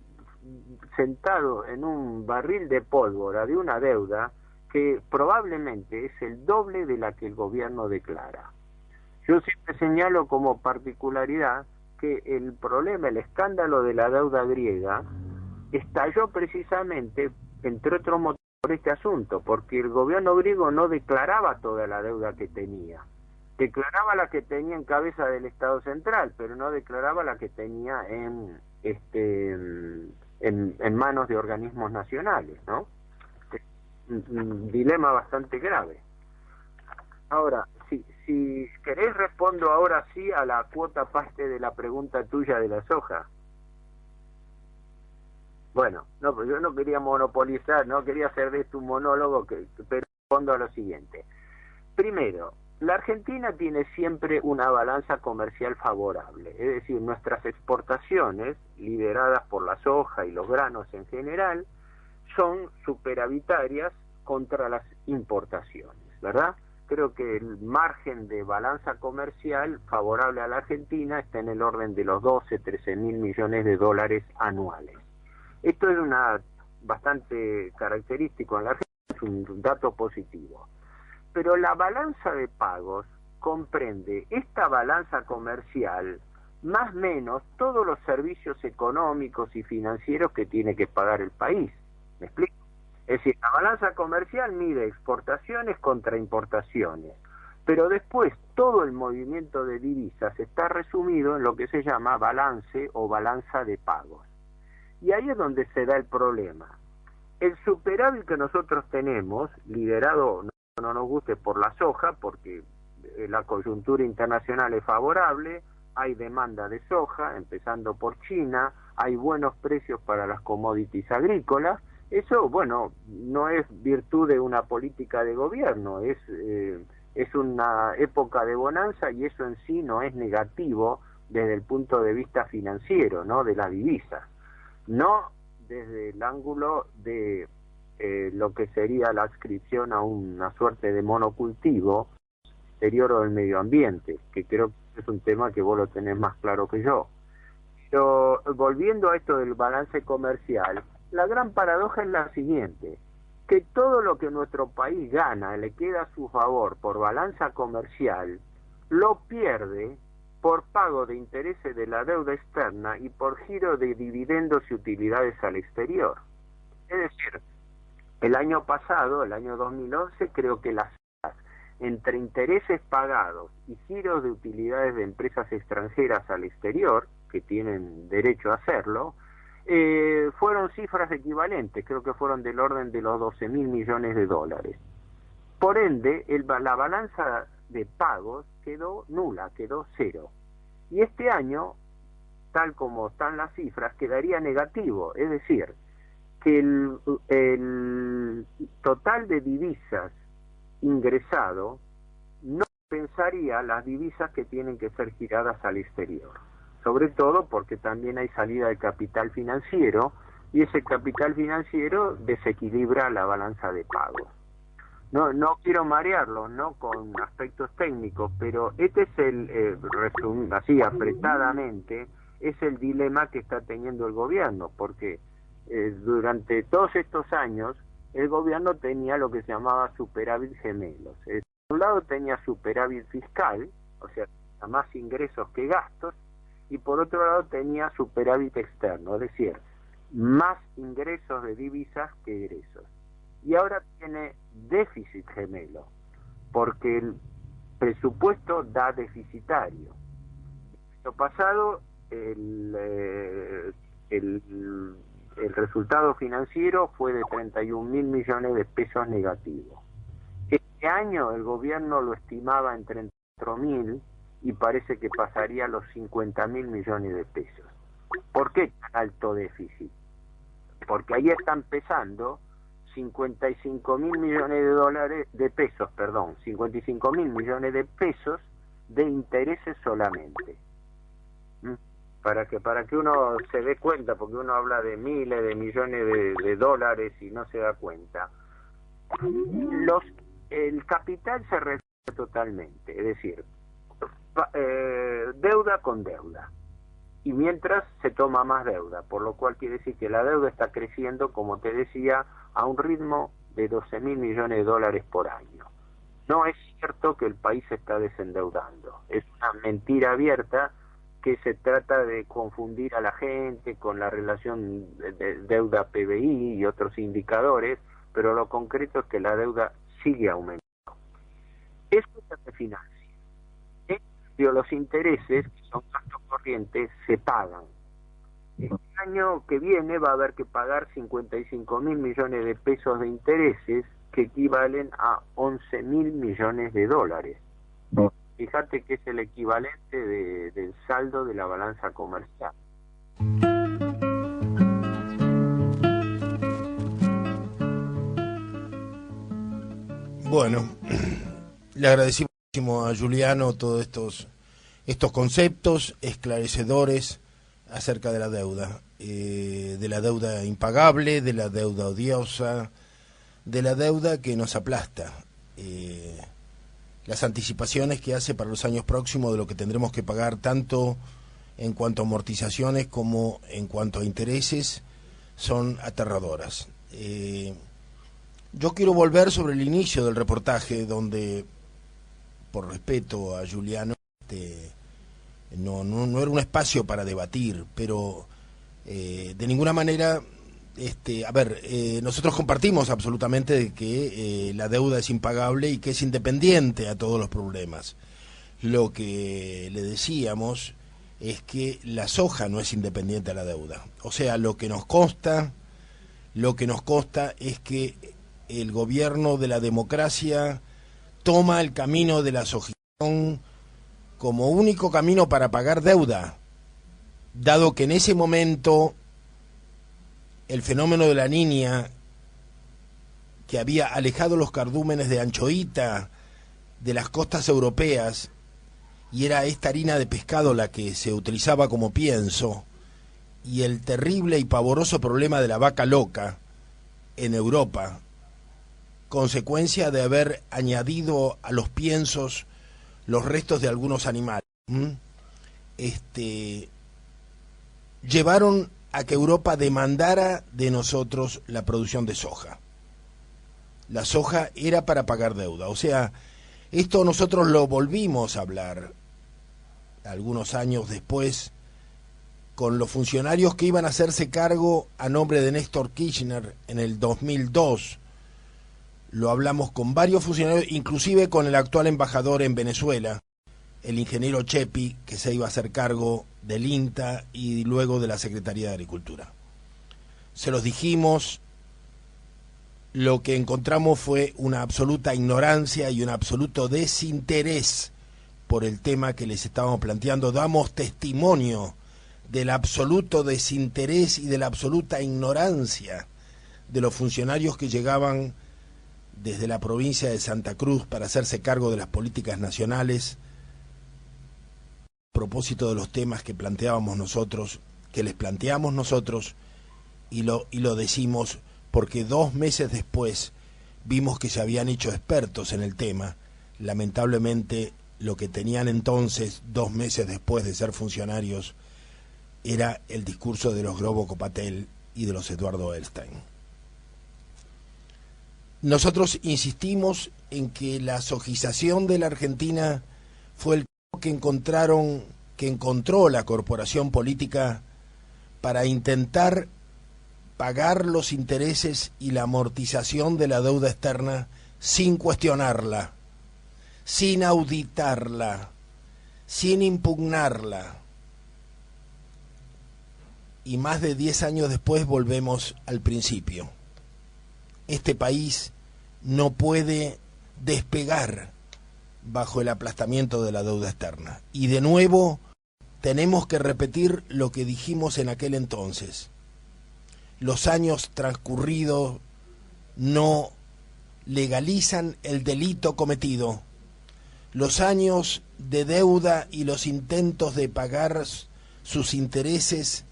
sentados en un barril de pólvora de una deuda que probablemente es el doble de la que el gobierno declara. Yo siempre señalo como particularidad que el problema, el escándalo de la deuda griega, estalló precisamente, entre otros motivos, por este asunto, porque el gobierno griego no declaraba toda la deuda que tenía. Declaraba la que tenía en cabeza del Estado central, pero no declaraba la que tenía en manos de organismos nacionales, ¿no? Un dilema bastante grave. Ahora, si querés respondo ahora sí a la cuota parte de la pregunta tuya de la soja. Bueno, no, pues yo no quería monopolizar, no quería hacer de esto un monólogo, pero respondo a lo siguiente. Primero, la Argentina tiene siempre una balanza comercial favorable, es decir, nuestras exportaciones, lideradas por la soja y los granos en general, son superavitarias contra las importaciones, ¿verdad? Creo que el margen de balanza comercial favorable a la Argentina está en el orden de los 12-13 mil millones de dólares anuales. Esto es bastante característico en la Argentina, es un dato positivo. Pero la balanza de pagos comprende esta balanza comercial más o menos todos los servicios económicos y financieros que tiene que pagar el país. ¿Me explico? Es decir, la balanza comercial mide exportaciones contra importaciones, pero después todo el movimiento de divisas está resumido en lo que se llama balance o balanza de pagos. Y ahí es donde se da el problema. El superávit que nosotros tenemos, liderado, no nos guste, por la soja, porque la coyuntura internacional es favorable, hay demanda de soja, empezando por China, hay buenos precios para las commodities agrícolas. Eso, bueno, no es virtud de una política de gobierno, es una época de bonanza y eso en sí no es negativo desde el punto de vista financiero, ¿no?, de las divisas. No desde el ángulo de lo que sería la adscripción a una suerte de monocultivo, deterioro del medio ambiente, que creo que es un tema que vos lo tenés más claro que yo. Pero volviendo a esto del balance comercial, la gran paradoja es la siguiente, que todo lo que nuestro país gana le queda a su favor por balanza comercial, lo pierde por pago de intereses de la deuda externa y por giro de dividendos y utilidades al exterior. Es decir, el año pasado, el año 2011, creo que las entre intereses pagados y giros de utilidades de empresas extranjeras al exterior, que tienen derecho a hacerlo, fueron cifras equivalentes, creo que fueron del orden de los 12 mil millones de dólares. Por ende, la balanza de pagos quedó nula, quedó cero. Y este año, tal como están las cifras, quedaría negativo, es decir, que el total de divisas ingresado no compensaría las divisas que tienen que ser giradas al exterior. Sobre todo porque también hay salida de capital financiero y ese capital financiero desequilibra la balanza de pagos. No quiero marearlo, ¿no?, con aspectos técnicos, pero este es el resumen, así apretadamente, es el dilema que está teniendo el gobierno, porque durante todos estos años el gobierno tenía lo que se llamaba superávit gemelos. Por un lado tenía superávit fiscal, o sea, más ingresos que gastos, y por otro lado tenía superávit externo, es decir, más ingresos de divisas que egresos. Y ahora tiene déficit gemelo, porque el presupuesto da deficitario. El año pasado el resultado financiero fue de 31.000 millones de pesos negativos. Este año el gobierno lo estimaba en 34.000 y parece que pasaría a los 50.000 millones de pesos. ¿Por qué tan alto déficit? Porque ahí están pesando 55.000 millones de pesos, 55.000 millones de pesos de intereses solamente. Para que uno se dé cuenta, porque uno habla de miles de millones de dólares y no se da cuenta. El capital se refiere totalmente, es decir, deuda con deuda, y mientras se toma más deuda, por lo cual quiere decir que la deuda está creciendo, como te decía, a un ritmo de 12.000 millones de dólares por año. No es cierto que el país se está desendeudando, es una mentira abierta que se trata de confundir a la gente con la relación de deuda PBI y otros indicadores, pero lo concreto es que la deuda sigue aumentando. Eso se refinancia. Los intereses, que son gastos corrientes, se pagan. Este año que viene va a haber que pagar 55.000 millones de pesos de intereses, que equivalen a 11.000 millones de dólares. Fíjate que es el equivalente del saldo de la balanza comercial. Bueno, le agradecemos a Juliano todos estos conceptos esclarecedores acerca de la deuda impagable, de la deuda odiosa, de la deuda que nos aplasta, las anticipaciones que hace para los años próximos de lo que tendremos que pagar tanto en cuanto a amortizaciones como en cuanto a intereses son aterradoras. Yo quiero volver sobre el inicio del reportaje, donde, por respeto a Juliano, no era un espacio para debatir, pero de ninguna manera, nosotros compartimos absolutamente de que la deuda es impagable y que es independiente a todos los problemas. Lo que le decíamos es que la soja no es independiente a la deuda. O sea, lo que nos consta es que el gobierno de la democracia toma el camino de la sojización como único camino para pagar deuda, dado que en ese momento el fenómeno de la Niña, que había alejado los cardúmenes de anchoita de las costas europeas, y era esta harina de pescado la que se utilizaba como pienso, y el terrible y pavoroso problema de la vaca loca en Europa, consecuencia de haber añadido a los piensos los restos de algunos animales, llevaron a que Europa demandara de nosotros la producción de soja. La soja era para pagar deuda. O sea, esto nosotros lo volvimos a hablar algunos años después con los funcionarios que iban a hacerse cargo a nombre de Néstor Kirchner en el 2002. Lo hablamos con varios funcionarios, inclusive con el actual embajador en Venezuela, el ingeniero Chepi, que se iba a hacer cargo del INTA y luego de la Secretaría de Agricultura. Se los dijimos, lo que encontramos fue una absoluta ignorancia y un absoluto desinterés por el tema que les estábamos planteando. Damos testimonio del absoluto desinterés y de la absoluta ignorancia de los funcionarios que llegaban desde la provincia de Santa Cruz para hacerse cargo de las políticas nacionales, a propósito de los temas que planteábamos nosotros, que les planteamos nosotros, y lo decimos porque 2 meses después vimos que se habían hecho expertos en el tema. Lamentablemente, lo que tenían entonces, 2 meses después de ser funcionarios, era el discurso de los Grobo Copatel y de los Eduardo Elstein. Nosotros insistimos en que la sojización de la Argentina fue el que encontró la corporación política para intentar pagar los intereses y la amortización de la deuda externa sin cuestionarla, sin auditarla, sin impugnarla. Y más de 10 años después volvemos al principio. Este país no puede despegar bajo el aplastamiento de la deuda externa. Y de nuevo tenemos que repetir lo que dijimos en aquel entonces. Los años transcurridos no legalizan el delito cometido. Los años de deuda y los intentos de pagar sus intereses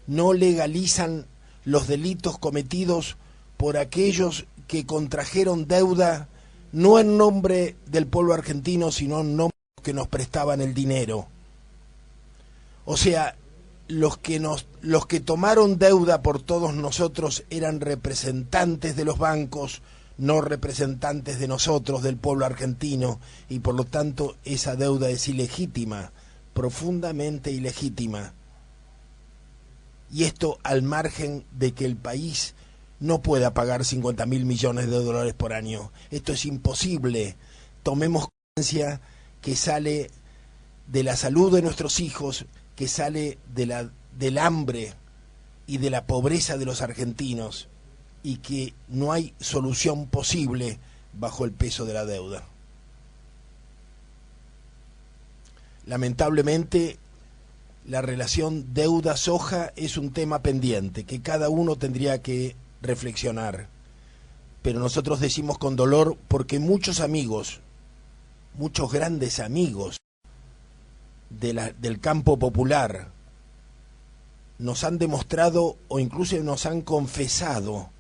no legalizan los delitos cometidos por aquellos que contrajeron deuda no en nombre del pueblo argentino, sino en nombre de los que nos prestaban el dinero. O sea, los que tomaron deuda por todos nosotros eran representantes de los bancos, no representantes de nosotros, del pueblo argentino, y por lo tanto esa deuda es ilegítima, profundamente ilegítima. Y esto al margen de que el país no pueda pagar 50.000 millones de dólares por año. Esto es imposible. Tomemos conciencia que sale de la salud de nuestros hijos, que sale del hambre y de la pobreza de los argentinos, y que no hay solución posible bajo el peso de la deuda. Lamentablemente, la relación deuda-soja es un tema pendiente que cada uno tendría que reflexionar. Pero nosotros decimos con dolor porque muchos amigos, muchos grandes amigos del campo popular nos han demostrado o incluso nos han confesado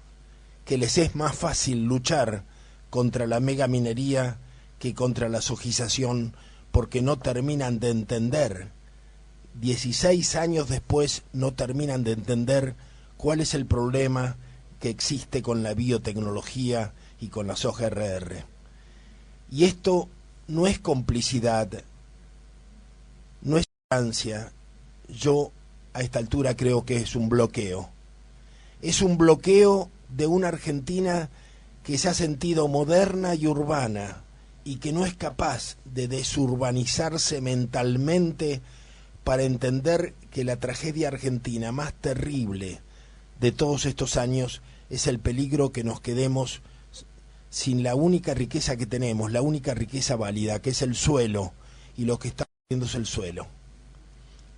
que les es más fácil luchar contra la megaminería que contra la sojización, porque no terminan de entender. 16 años después no terminan de entender cuál es el problema que existe con la biotecnología y con la soja RR. Y esto no es complicidad, no es ignorancia. Yo a esta altura creo que es un bloqueo. Es un bloqueo de una Argentina que se ha sentido moderna y urbana y que no es capaz de desurbanizarse mentalmente para entender que la tragedia argentina más terrible de todos estos años es el peligro que nos quedemos sin la única riqueza que tenemos, la única riqueza válida, que es el suelo, y lo que está perdiendo es el suelo.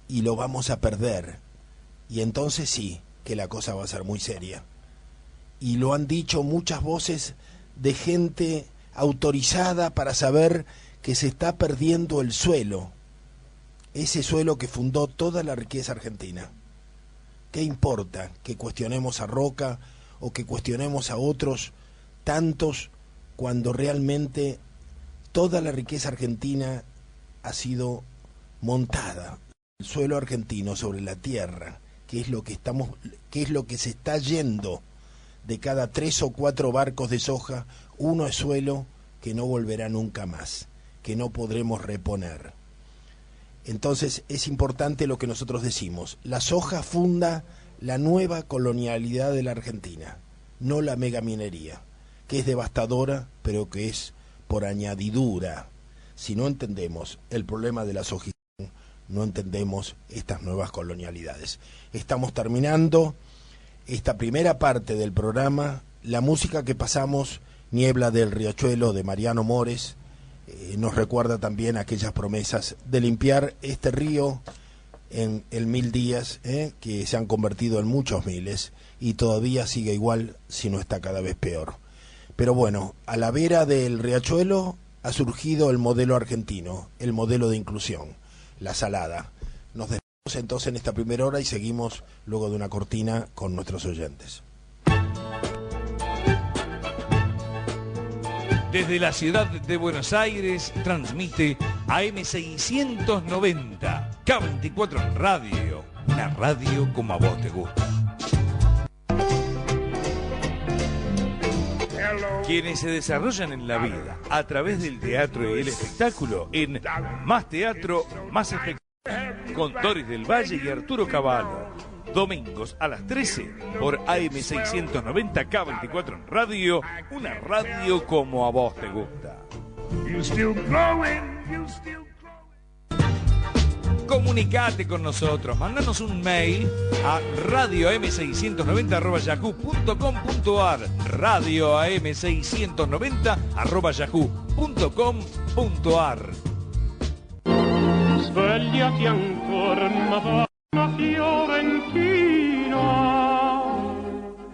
Y lo vamos a perder. Y entonces sí, que la cosa va a ser muy seria. Y lo han dicho muchas voces de gente autorizada para saber que se está perdiendo el suelo. Ese suelo que fundó toda la riqueza argentina. ¿Qué importa que cuestionemos a Roca o que cuestionemos a otros tantos cuando realmente toda la riqueza argentina ha sido montada? El suelo argentino sobre la tierra, que es lo que se está yendo de cada 3 o 4 barcos de soja, uno es suelo que no volverá nunca más, que no podremos reponer. Entonces es importante lo que nosotros decimos. La soja funda la nueva colonialidad de la Argentina, no la megaminería, que es devastadora, pero que es por añadidura. Si no entendemos el problema de la soja, no entendemos estas nuevas colonialidades. Estamos terminando esta primera parte del programa. La música que pasamos, Niebla del Riachuelo, de Mariano Mores, nos recuerda también aquellas promesas de limpiar este río en el 1000 días, que se han convertido en muchos miles, y todavía sigue igual, si no está cada vez peor. Pero bueno, a la vera del riachuelo ha surgido el modelo argentino, el modelo de inclusión, la salada. Nos despedimos entonces en esta primera hora y seguimos luego de una cortina con nuestros oyentes. Desde la ciudad de Buenos Aires transmite AM690, K24 en Radio, una radio como a vos te gusta. Quienes se desarrollan en la vida a través del teatro y el espectáculo en Más Teatro, Más Espectáculo, con Doris del Valle y Arturo Cavallo. Domingos a las 13 por AM690 K24 en Radio, una radio como a vos te gusta. Comunicate con nosotros, mandanos un mail a radioam690@yahoo.com.ar, radioam690@yahoo.com.ar. Svegliati ancora, Madonna Fiorentina.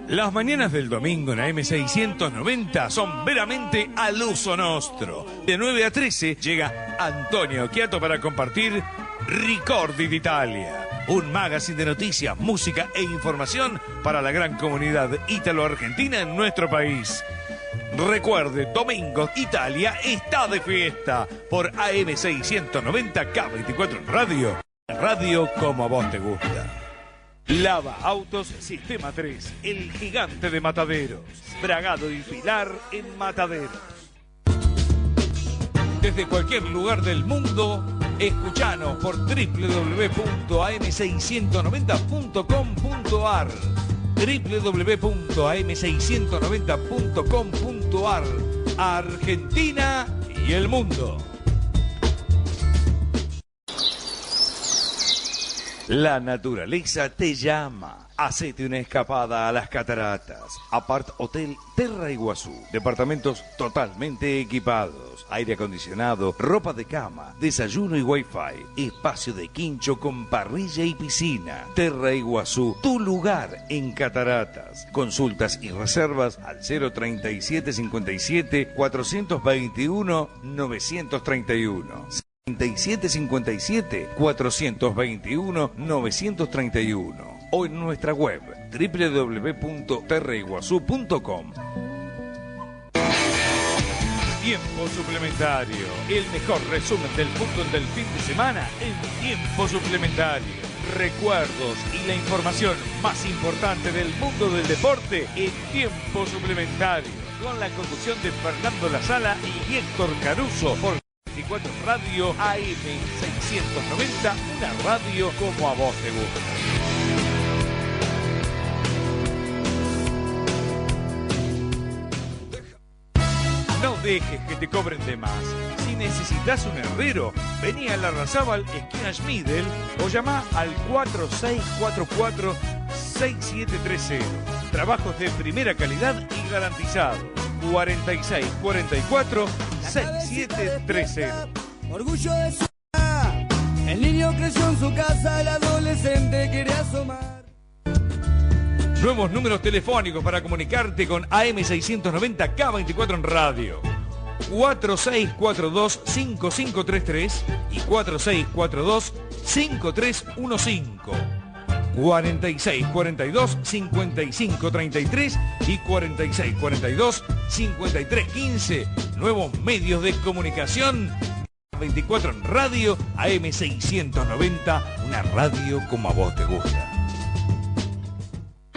Las mañanas del domingo en AM690 son veramente al uso nostro. De 9 a 13 llega Antonio Occhiato para compartir Ricordi d'Italia, un magazine de noticias, música e información para la gran comunidad ítalo-argentina en nuestro país. Recuerde, domingo Italia está de fiesta por AM690 K24 en Radio, radio como a vos te gusta. Lava Autos Sistema 3, el gigante de Mataderos. Bragado y Pilar en Mataderos. Desde cualquier lugar del mundo, escuchanos por www.am690.com.ar, www.am690.com.ar, Argentina y el mundo. La naturaleza te llama. Hacete una escapada a las cataratas. Apart Hotel Terra Iguazú. Departamentos totalmente equipados. Aire acondicionado, ropa de cama, desayuno y wifi. Espacio de quincho con parrilla y piscina. Terra Iguazú, tu lugar en cataratas. Consultas y reservas al 037 57 421 931. 3757 421 931 o en nuestra web www.terraiguazú.com. Tiempo suplementario, el mejor resumen del fútbol del fin de semana en tiempo suplementario. Recuerdos y la información más importante del mundo del deporte en tiempo suplementario, con la conducción de Fernando Lazala y Héctor Caruso por 24 Radio AM690, una radio como a vos te gusta. No dejes que te cobren de más. Si necesitas un herrero, vení a Larrazábal, esquina Schmidel, o llama al 4644-6730. Trabajos de primera calidad y garantizados. 4644-6730. Orgullo de su casa. El niño creció en su casa, el adolescente quiere asomar. Nuevos números telefónicos para comunicarte con AM690 K24 en Radio. 4642-5533 y 4642-5315. 4642-5533 y 4642-5315. Nuevos medios de comunicación. 24 en Radio, AM690, una radio como a vos te gusta.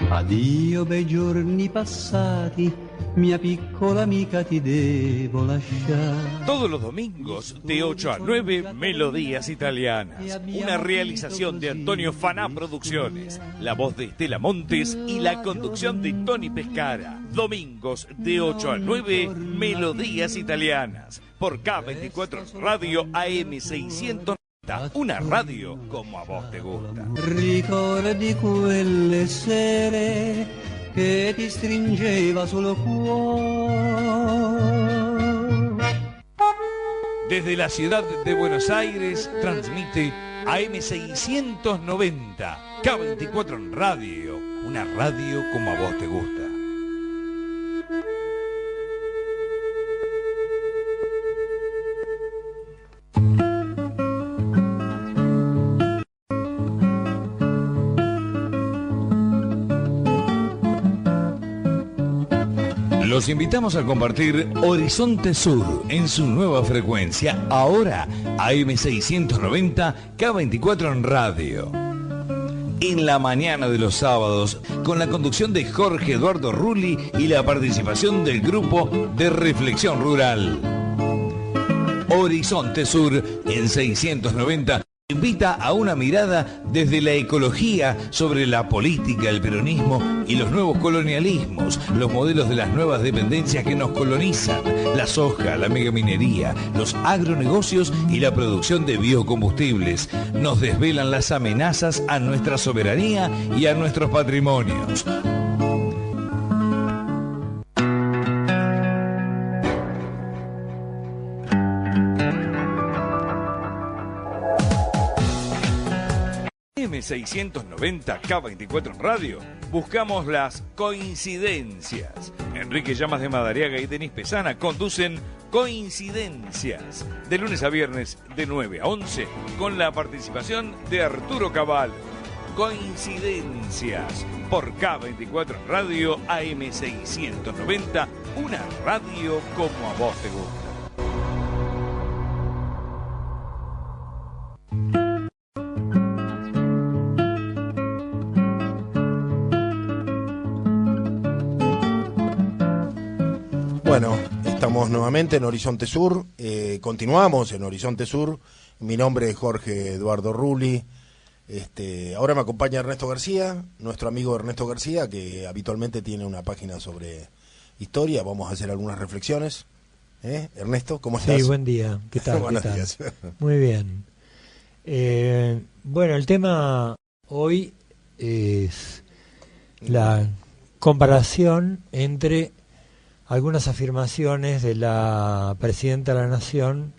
Addio bei giorni passati, mia piccola amica ti devo lasciare. Todos los domingos de 8 a 9, Melodías Italianas. Una realización de Antonio Faná Producciones. La voz de Estela Montes y la conducción de Tony Pescara. Domingos de 8 a 9, Melodías Italianas. Por K24 Radio AM690. Una radio como a vos te gusta. Ricordi quelle sere che ti stringeva sul cuore. Desde la ciudad de Buenos Aires transmite AM690 K24 en Radio, una radio como a vos te gusta. Los invitamos a compartir Horizonte Sur en su nueva frecuencia, ahora AM690 K24 en radio. En la mañana de los sábados, con la conducción de Jorge Eduardo Rulli y la participación del grupo de Reflexión Rural. Horizonte Sur en 690 invita a una mirada desde la ecología sobre la política, el peronismo y los nuevos colonialismos, los modelos de las nuevas dependencias que nos colonizan, la soja, la megaminería, los agronegocios y la producción de biocombustibles. Nos desvelan las amenazas a nuestra soberanía y a nuestros patrimonios. M690 K24 en radio, buscamos las coincidencias. Enrique Llamas de Madariaga y Denis Pesana conducen Coincidencias, de lunes a viernes de 9 a 11, con la participación de Arturo Cavallo. Coincidencias, por K24 en radio, AM690, una radio como a vos te gusta. Bueno, estamos nuevamente en Horizonte Sur, continuamos en Horizonte Sur. Mi nombre es Jorge Eduardo Rulli. Ahora me acompaña Ernesto García, nuestro amigo Ernesto García, que habitualmente tiene una página sobre historia. Vamos a hacer algunas reflexiones. Ernesto, ¿cómo estás? Sí, buen día. ¿Qué tal? Buenos ¿Qué tal? días. Muy bien. Bueno, el tema hoy es la comparación entre algunas afirmaciones de la Presidenta de la Nación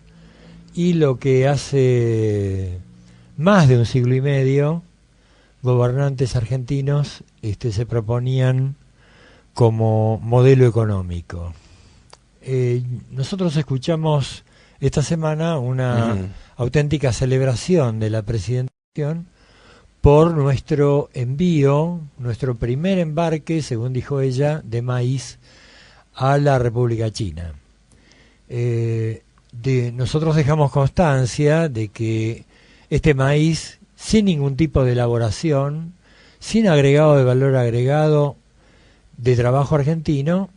y lo que hace más de un siglo y medio gobernantes argentinos se proponían como modelo económico. Nosotros escuchamos esta semana una auténtica celebración de la Presidenta de la Nación por nuestro envío, nuestro primer embarque, según dijo ella, de maíz a la República China. Nosotros dejamos constancia de que este maíz, sin ningún tipo de elaboración, sin agregado de valor agregado de trabajo argentino,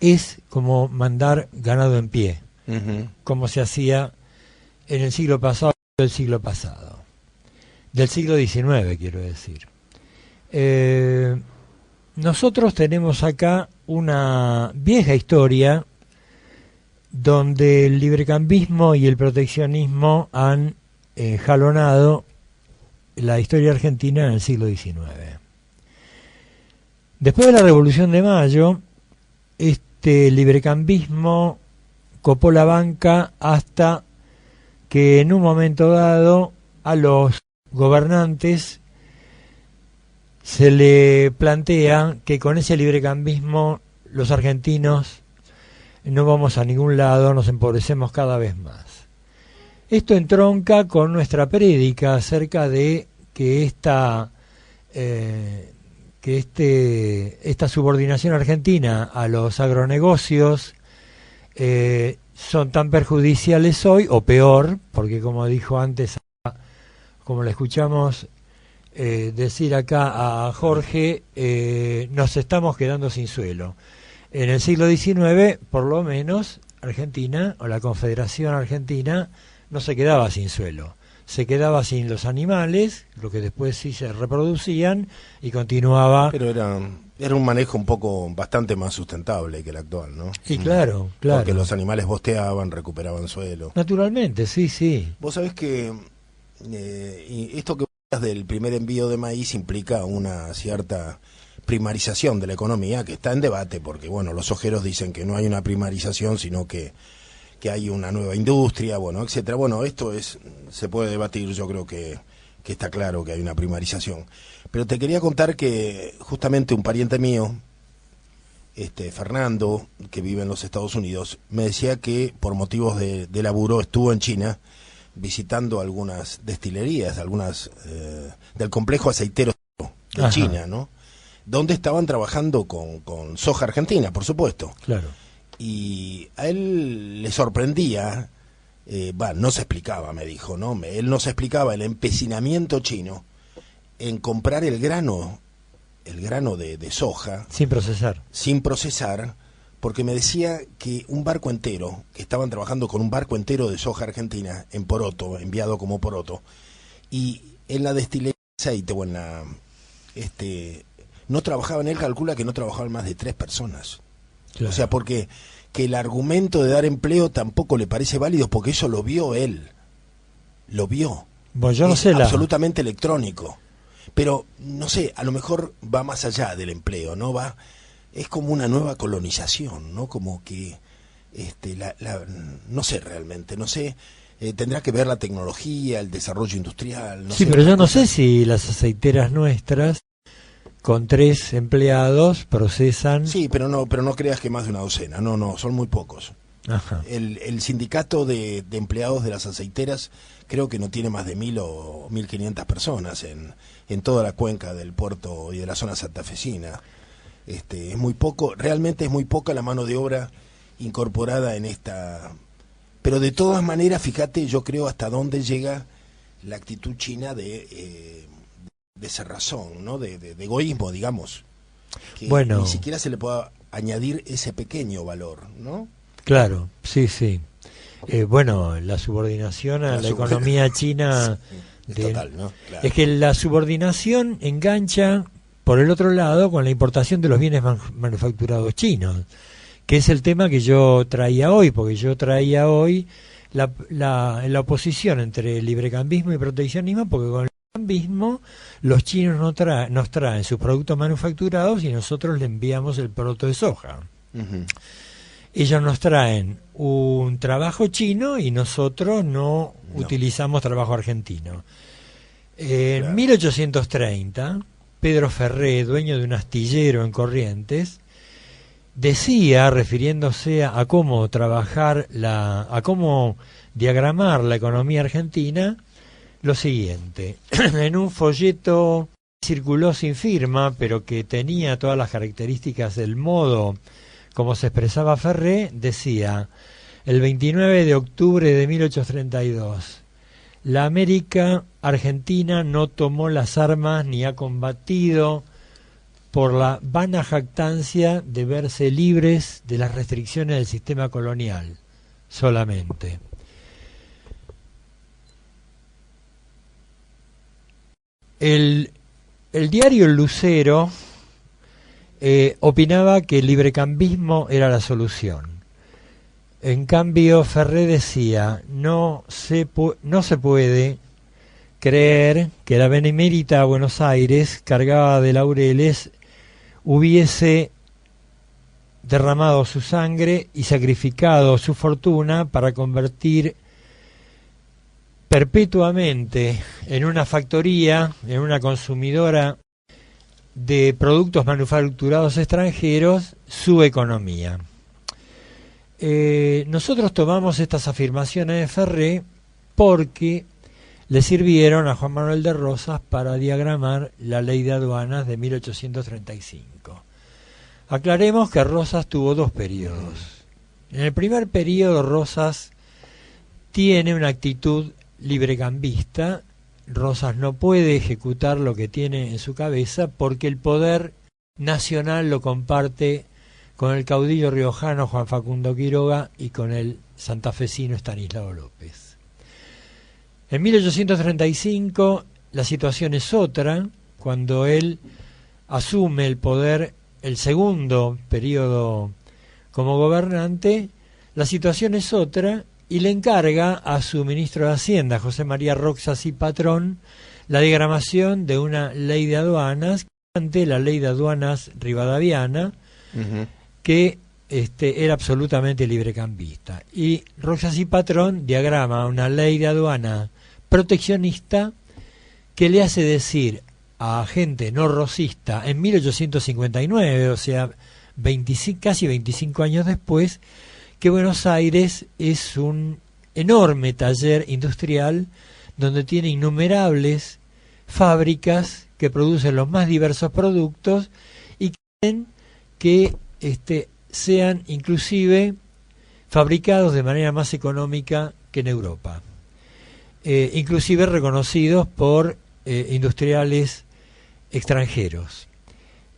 es como mandar ganado en pie, como se hacía en el siglo pasado, del siglo XIX, quiero decir. Nosotros tenemos acá una vieja historia donde el librecambismo y el proteccionismo han jalonado la historia argentina en el siglo XIX. Después de la Revolución de Mayo, este librecambismo copó la banca hasta que en un momento dado a los gobernantes se le plantea que con ese librecambismo los argentinos no vamos a ningún lado, nos empobrecemos cada vez más. Esto entronca con nuestra prédica acerca de que esta subordinación argentina a los agronegocios son tan perjudiciales hoy, o peor, porque como dijo antes, como le escuchamos decir acá a Jorge, nos estamos quedando sin suelo. En el siglo XIX, por lo menos, Argentina, o la Confederación Argentina, no se quedaba sin suelo. Se quedaba sin los animales, lo que después sí se reproducían, y continuaba... Pero era un manejo bastante más sustentable que el actual, ¿no? Sí, claro. Porque los animales bosteaban, recuperaban suelo. Naturalmente, sí. Vos sabés que esto que del primer envío de maíz implica una cierta primarización de la economía que está en debate, porque bueno, los ojeros dicen que no hay una primarización, sino que hay una nueva industria, bueno, etcétera. Bueno, esto se puede debatir, yo creo que está claro que hay una primarización. Pero te quería contar que justamente un pariente mío, Fernando, que vive en los Estados Unidos, me decía que por motivos de laburo estuvo en China visitando algunas destilerías, algunas del complejo aceitero de China, ¿no? donde estaban trabajando con soja argentina, por supuesto. Claro. Y a él le sorprendía, no se explicaba, me dijo, ¿no? Él no se explicaba el empecinamiento chino en comprar el grano de soja. Sin procesar, porque me decía que un barco entero, que estaban trabajando con un barco entero de soja argentina en poroto, enviado como poroto, y en la destilería de aceite o en la... no trabajaban, él calcula que no trabajaban más de 3 personas. Claro. O sea, porque que el argumento de dar empleo tampoco le parece válido, porque eso lo vio él. Lo vio. Bueno, yo no sé absolutamente electrónico. Pero, no sé, a lo mejor va más allá del empleo, ¿no? Es como una nueva colonización, ¿no? Como que, no sé realmente, no sé, tendrá que ver la tecnología, el desarrollo industrial, no sé. Pero yo no sé si las aceiteras nuestras, con 3 empleados, procesan... Sí, pero no creas que más de una docena, no, son muy pocos. Ajá. El sindicato de empleados de las aceiteras creo que no tiene más de 1.000 o 1.500 personas en toda la cuenca del puerto y de la zona santafesina. Es muy poco, realmente es muy poca la mano de obra incorporada en esta... Pero de todas maneras, fíjate, yo creo hasta dónde llega la actitud china de cerrazón, ¿no? De egoísmo, digamos. Que ni siquiera se le pueda añadir ese pequeño valor, ¿no? Claro, sí. La subordinación a la economía china... Es total, ¿no? Claro. Es que la subordinación engancha, por el otro lado, con la importación de los bienes manufacturados chinos, que es el tema que yo traía hoy, porque yo traía hoy la oposición entre librecambismo y proteccionismo, porque con el librecambismo los chinos nos traen sus productos manufacturados y nosotros le enviamos el poroto de soja. Uh-huh. Ellos nos traen un trabajo chino y nosotros no utilizamos trabajo argentino. En 1830, Pedro Ferré, dueño de un astillero en Corrientes, decía, refiriéndose a cómo a cómo diagramar la economía argentina, lo siguiente. En un folleto circuló sin firma, pero que tenía todas las características del modo como se expresaba Ferré, decía: el 29 de octubre de 1832, la América Argentina no tomó las armas ni ha combatido por la vana jactancia de verse libres de las restricciones del sistema colonial, solamente. El diario El Lucero opinaba que el librecambismo era la solución. En cambio, Ferré decía: no se puede creer que la Benemérita Buenos Aires, cargada de laureles, hubiese derramado su sangre y sacrificado su fortuna para convertir perpetuamente en una factoría, en una consumidora de productos manufacturados extranjeros, su economía. Nosotros tomamos estas afirmaciones de Ferré porque le sirvieron a Juan Manuel de Rosas para diagramar la ley de aduanas de 1835. Aclaremos que Rosas tuvo 2 periodos. En el primer periodo, Rosas tiene una actitud librecambista. Rosas no puede ejecutar lo que tiene en su cabeza porque el poder nacional lo comparte con el caudillo riojano Juan Facundo Quiroga y con el santafesino Estanislao López. En 1835 la situación es otra, cuando él asume el poder, el segundo periodo como gobernante, la situación es otra, y le encarga a su ministro de Hacienda, José María Roxas y Patrón, la diagramación de una ley de aduanas, ante la ley de aduanas rivadaviana, que era absolutamente librecambista. Y Roxas y Patrón diagrama una ley de aduana proteccionista que le hace decir a gente no rosista en 1859, o sea, casi 25 años después, que Buenos Aires es un enorme taller industrial donde tiene innumerables fábricas que producen los más diversos productos que sean inclusive fabricados de manera más económica que en Europa, inclusive reconocidos por industriales extranjeros.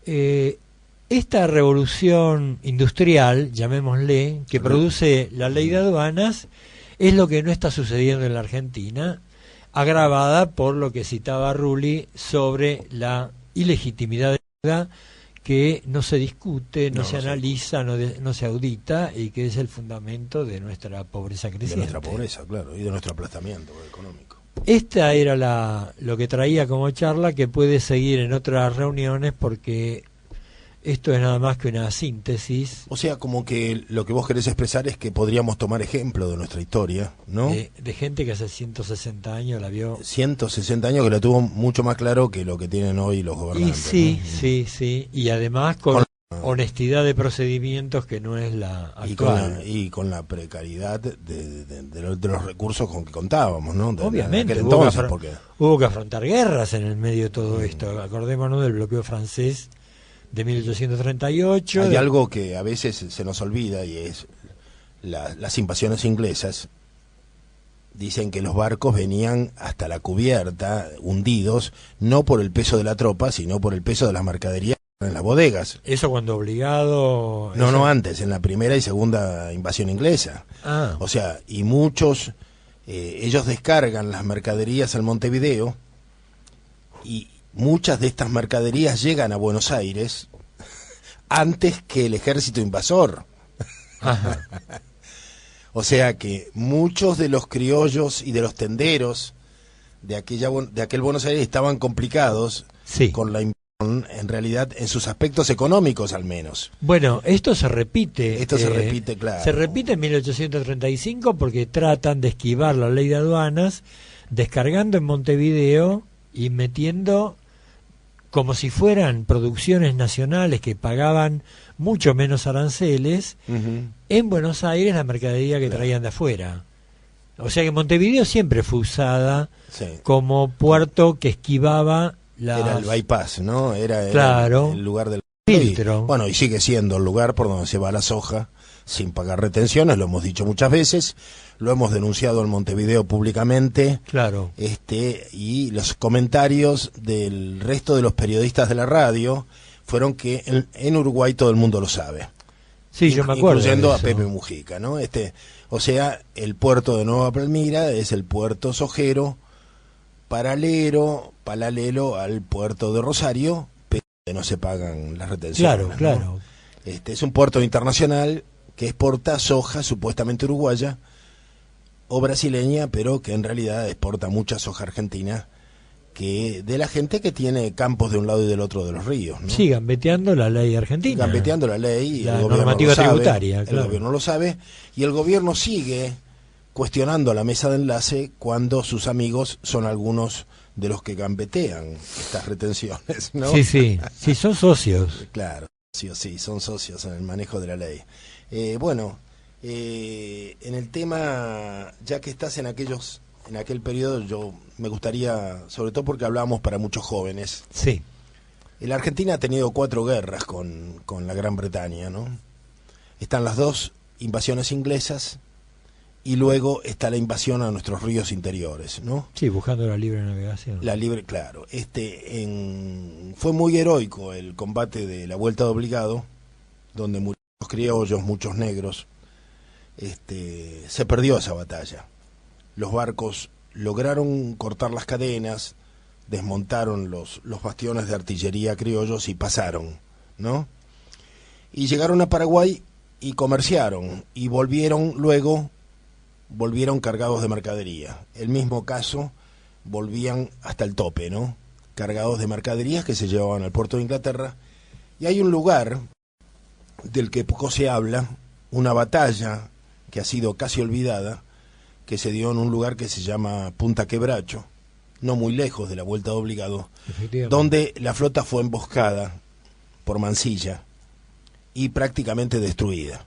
Esta revolución industrial, llamémosle, que produce la ley de aduanas, es lo que no está sucediendo en la Argentina, agravada por lo que citaba Rulli sobre la ilegitimidad de la deuda, que no se discute, no se analiza, no se audita, y que es el fundamento de nuestra pobreza creciente. De nuestra pobreza, claro, y de nuestro aplastamiento económico. Esta era lo que traía como charla, que puede seguir en otras reuniones, porque esto es nada más que una síntesis. O sea, como que lo que vos querés expresar es que podríamos tomar ejemplo de nuestra historia, ¿no? De gente que hace 160 años la vio. 160 años que la tuvo mucho más claro que lo que tienen hoy los gobernantes. Y sí, ¿no? sí. Y además con honestidad de procedimientos que no es la actual. Y con la precariedad de los recursos con que contábamos, ¿no? Obviamente, hubo que afrontar guerras en el medio de todo esto. Acordémonos del bloqueo francés de 1838. Hay algo que a veces se nos olvida, y es las invasiones inglesas. Dicen que los barcos venían hasta la cubierta, hundidos, no por el peso de la tropa, sino por el peso de las mercaderías en las bodegas. Eso cuando obligado. No, antes, en la primera y segunda invasión inglesa. O sea, y muchos, ellos descargan las mercaderías al Montevideo, y muchas de estas mercaderías llegan a Buenos Aires antes que el ejército invasor. Ajá. O sea que muchos de los criollos y de los tenderos de aquel Buenos Aires estaban complicados con la invasión, en realidad, en sus aspectos económicos al menos. Bueno, esto se repite. Se repite, claro. Se repite en 1835 porque tratan de esquivar la ley de aduanas, descargando en Montevideo y metiendo como si fueran producciones nacionales que pagaban mucho menos aranceles, en Buenos Aires la mercadería que traían de afuera. O sea que Montevideo siempre fue usada como puerto que esquivaba Era el bypass, ¿no? Era el lugar del filtro. Y sigue siendo el lugar por donde se va la soja sin pagar retenciones, lo hemos dicho muchas veces, lo hemos denunciado en Montevideo públicamente. Claro. Y los comentarios del resto de los periodistas de la radio fueron que en Uruguay todo el mundo lo sabe. Sí, yo me acuerdo. Incluyendo a Pepe Mujica, ¿no? O sea, el puerto de Nueva Palmira es el puerto sojero paralelo al puerto de Rosario, pero no se pagan las retenciones. Claro. Es un puerto internacional que exporta soja supuestamente uruguaya o brasileña, pero que en realidad exporta mucha soja argentina, que de la gente que tiene campos de un lado y del otro de los ríos, ¿no? Sí, gambeteando la ley argentina. Gambeteando la ley, y la el normativa tributaria. El gobierno lo sabe, y el gobierno sigue cuestionando la mesa de enlace cuando sus amigos son algunos de los que gambetean estas retenciones, ¿no? Sí, son socios. Claro, sí, son socios en el manejo de la ley. En el tema, ya que estás en aquel periodo, yo me gustaría, sobre todo porque hablábamos para muchos jóvenes. Sí. La Argentina ha tenido 4 guerras con la Gran Bretaña, ¿no? Están las 2 invasiones inglesas, y luego está la invasión a nuestros ríos interiores, ¿no? Sí, buscando la libre navegación. Claro. Fue muy heroico el combate de la Vuelta de Obligado, donde muchos criollos, muchos negros, se perdió esa batalla. Los barcos lograron cortar las cadenas, desmontaron los bastiones de artillería criollos y pasaron, ¿no? Y llegaron a Paraguay y comerciaron, y volvieron cargados de mercadería. El mismo caso, volvían hasta el tope, ¿no? Cargados de mercaderías que se llevaban al puerto de Inglaterra. Y hay un lugar del que poco se habla, una batalla que ha sido casi olvidada, que se dio en un lugar que se llama Punta Quebracho, no muy lejos de la Vuelta de Obligado, donde la flota fue emboscada por Mansilla y prácticamente destruida,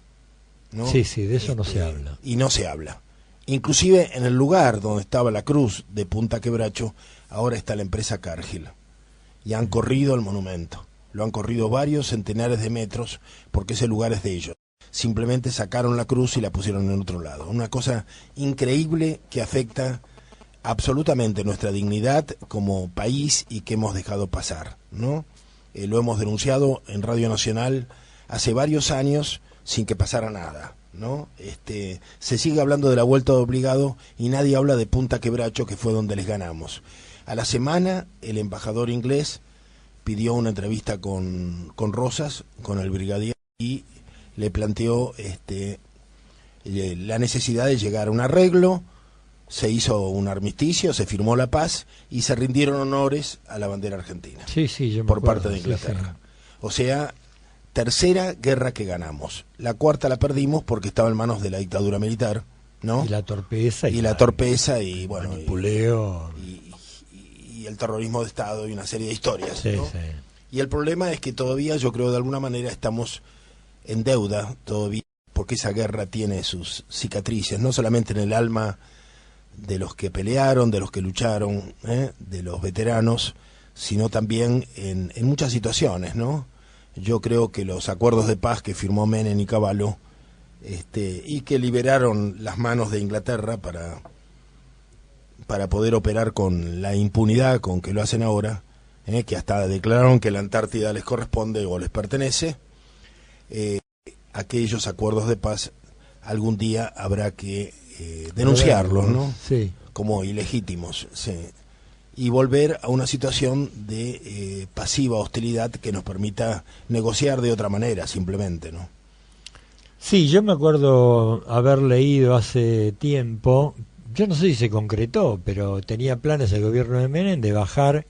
¿no? Sí, de eso no se habla. Y no se habla. Inclusive en el lugar donde estaba la cruz de Punta Quebracho, ahora está la empresa Cargill, y han corrido el monumento. Lo han corrido varios centenares de metros porque ese lugar es de ellos. Simplemente sacaron la cruz y la pusieron en otro lado. Una cosa increíble que afecta absolutamente nuestra dignidad como país y que hemos dejado pasar, ¿no? Lo hemos denunciado en Radio Nacional hace varios años sin que pasara nada, ¿no? Se sigue hablando de la vuelta de obligado y nadie habla de Punta Quebracho, que fue donde les ganamos. A la semana, el embajador inglés pidió una entrevista con Rosas, con el brigadier, y le planteó la necesidad de llegar a un arreglo. Se hizo un armisticio, se firmó la paz y se rindieron honores a la bandera argentina. Sí, yo me por acuerdo, parte de Inglaterra. Sí. O sea, tercera guerra que ganamos. La cuarta la perdimos porque estaba en manos de la dictadura militar, ¿no? Y la torpeza. Y la torpeza y bueno, manipuleo. Y el terrorismo de Estado y una serie de historias, Sí, ¿no? sí. Y el problema es que todavía, yo creo, de alguna manera estamos en deuda todavía, porque esa guerra tiene sus cicatrices, no solamente en el alma de los que pelearon, de los que lucharon, de los veteranos, sino también en muchas situaciones, ¿no? Yo creo que los acuerdos de paz que firmó Menem y Cavallo, y que liberaron las manos de Inglaterra para poder operar con la impunidad con que lo hacen ahora, que hasta declararon que la Antártida les corresponde o les pertenece, aquellos acuerdos de paz algún día habrá que denunciarlos, ¿no? Sí. Como ilegítimos, sí. Y volver a una situación de pasiva hostilidad que nos permita negociar de otra manera, simplemente, ¿no? Sí, yo me acuerdo haber leído hace tiempo, yo no sé si se concretó, pero tenía planes el gobierno de Menem de bajar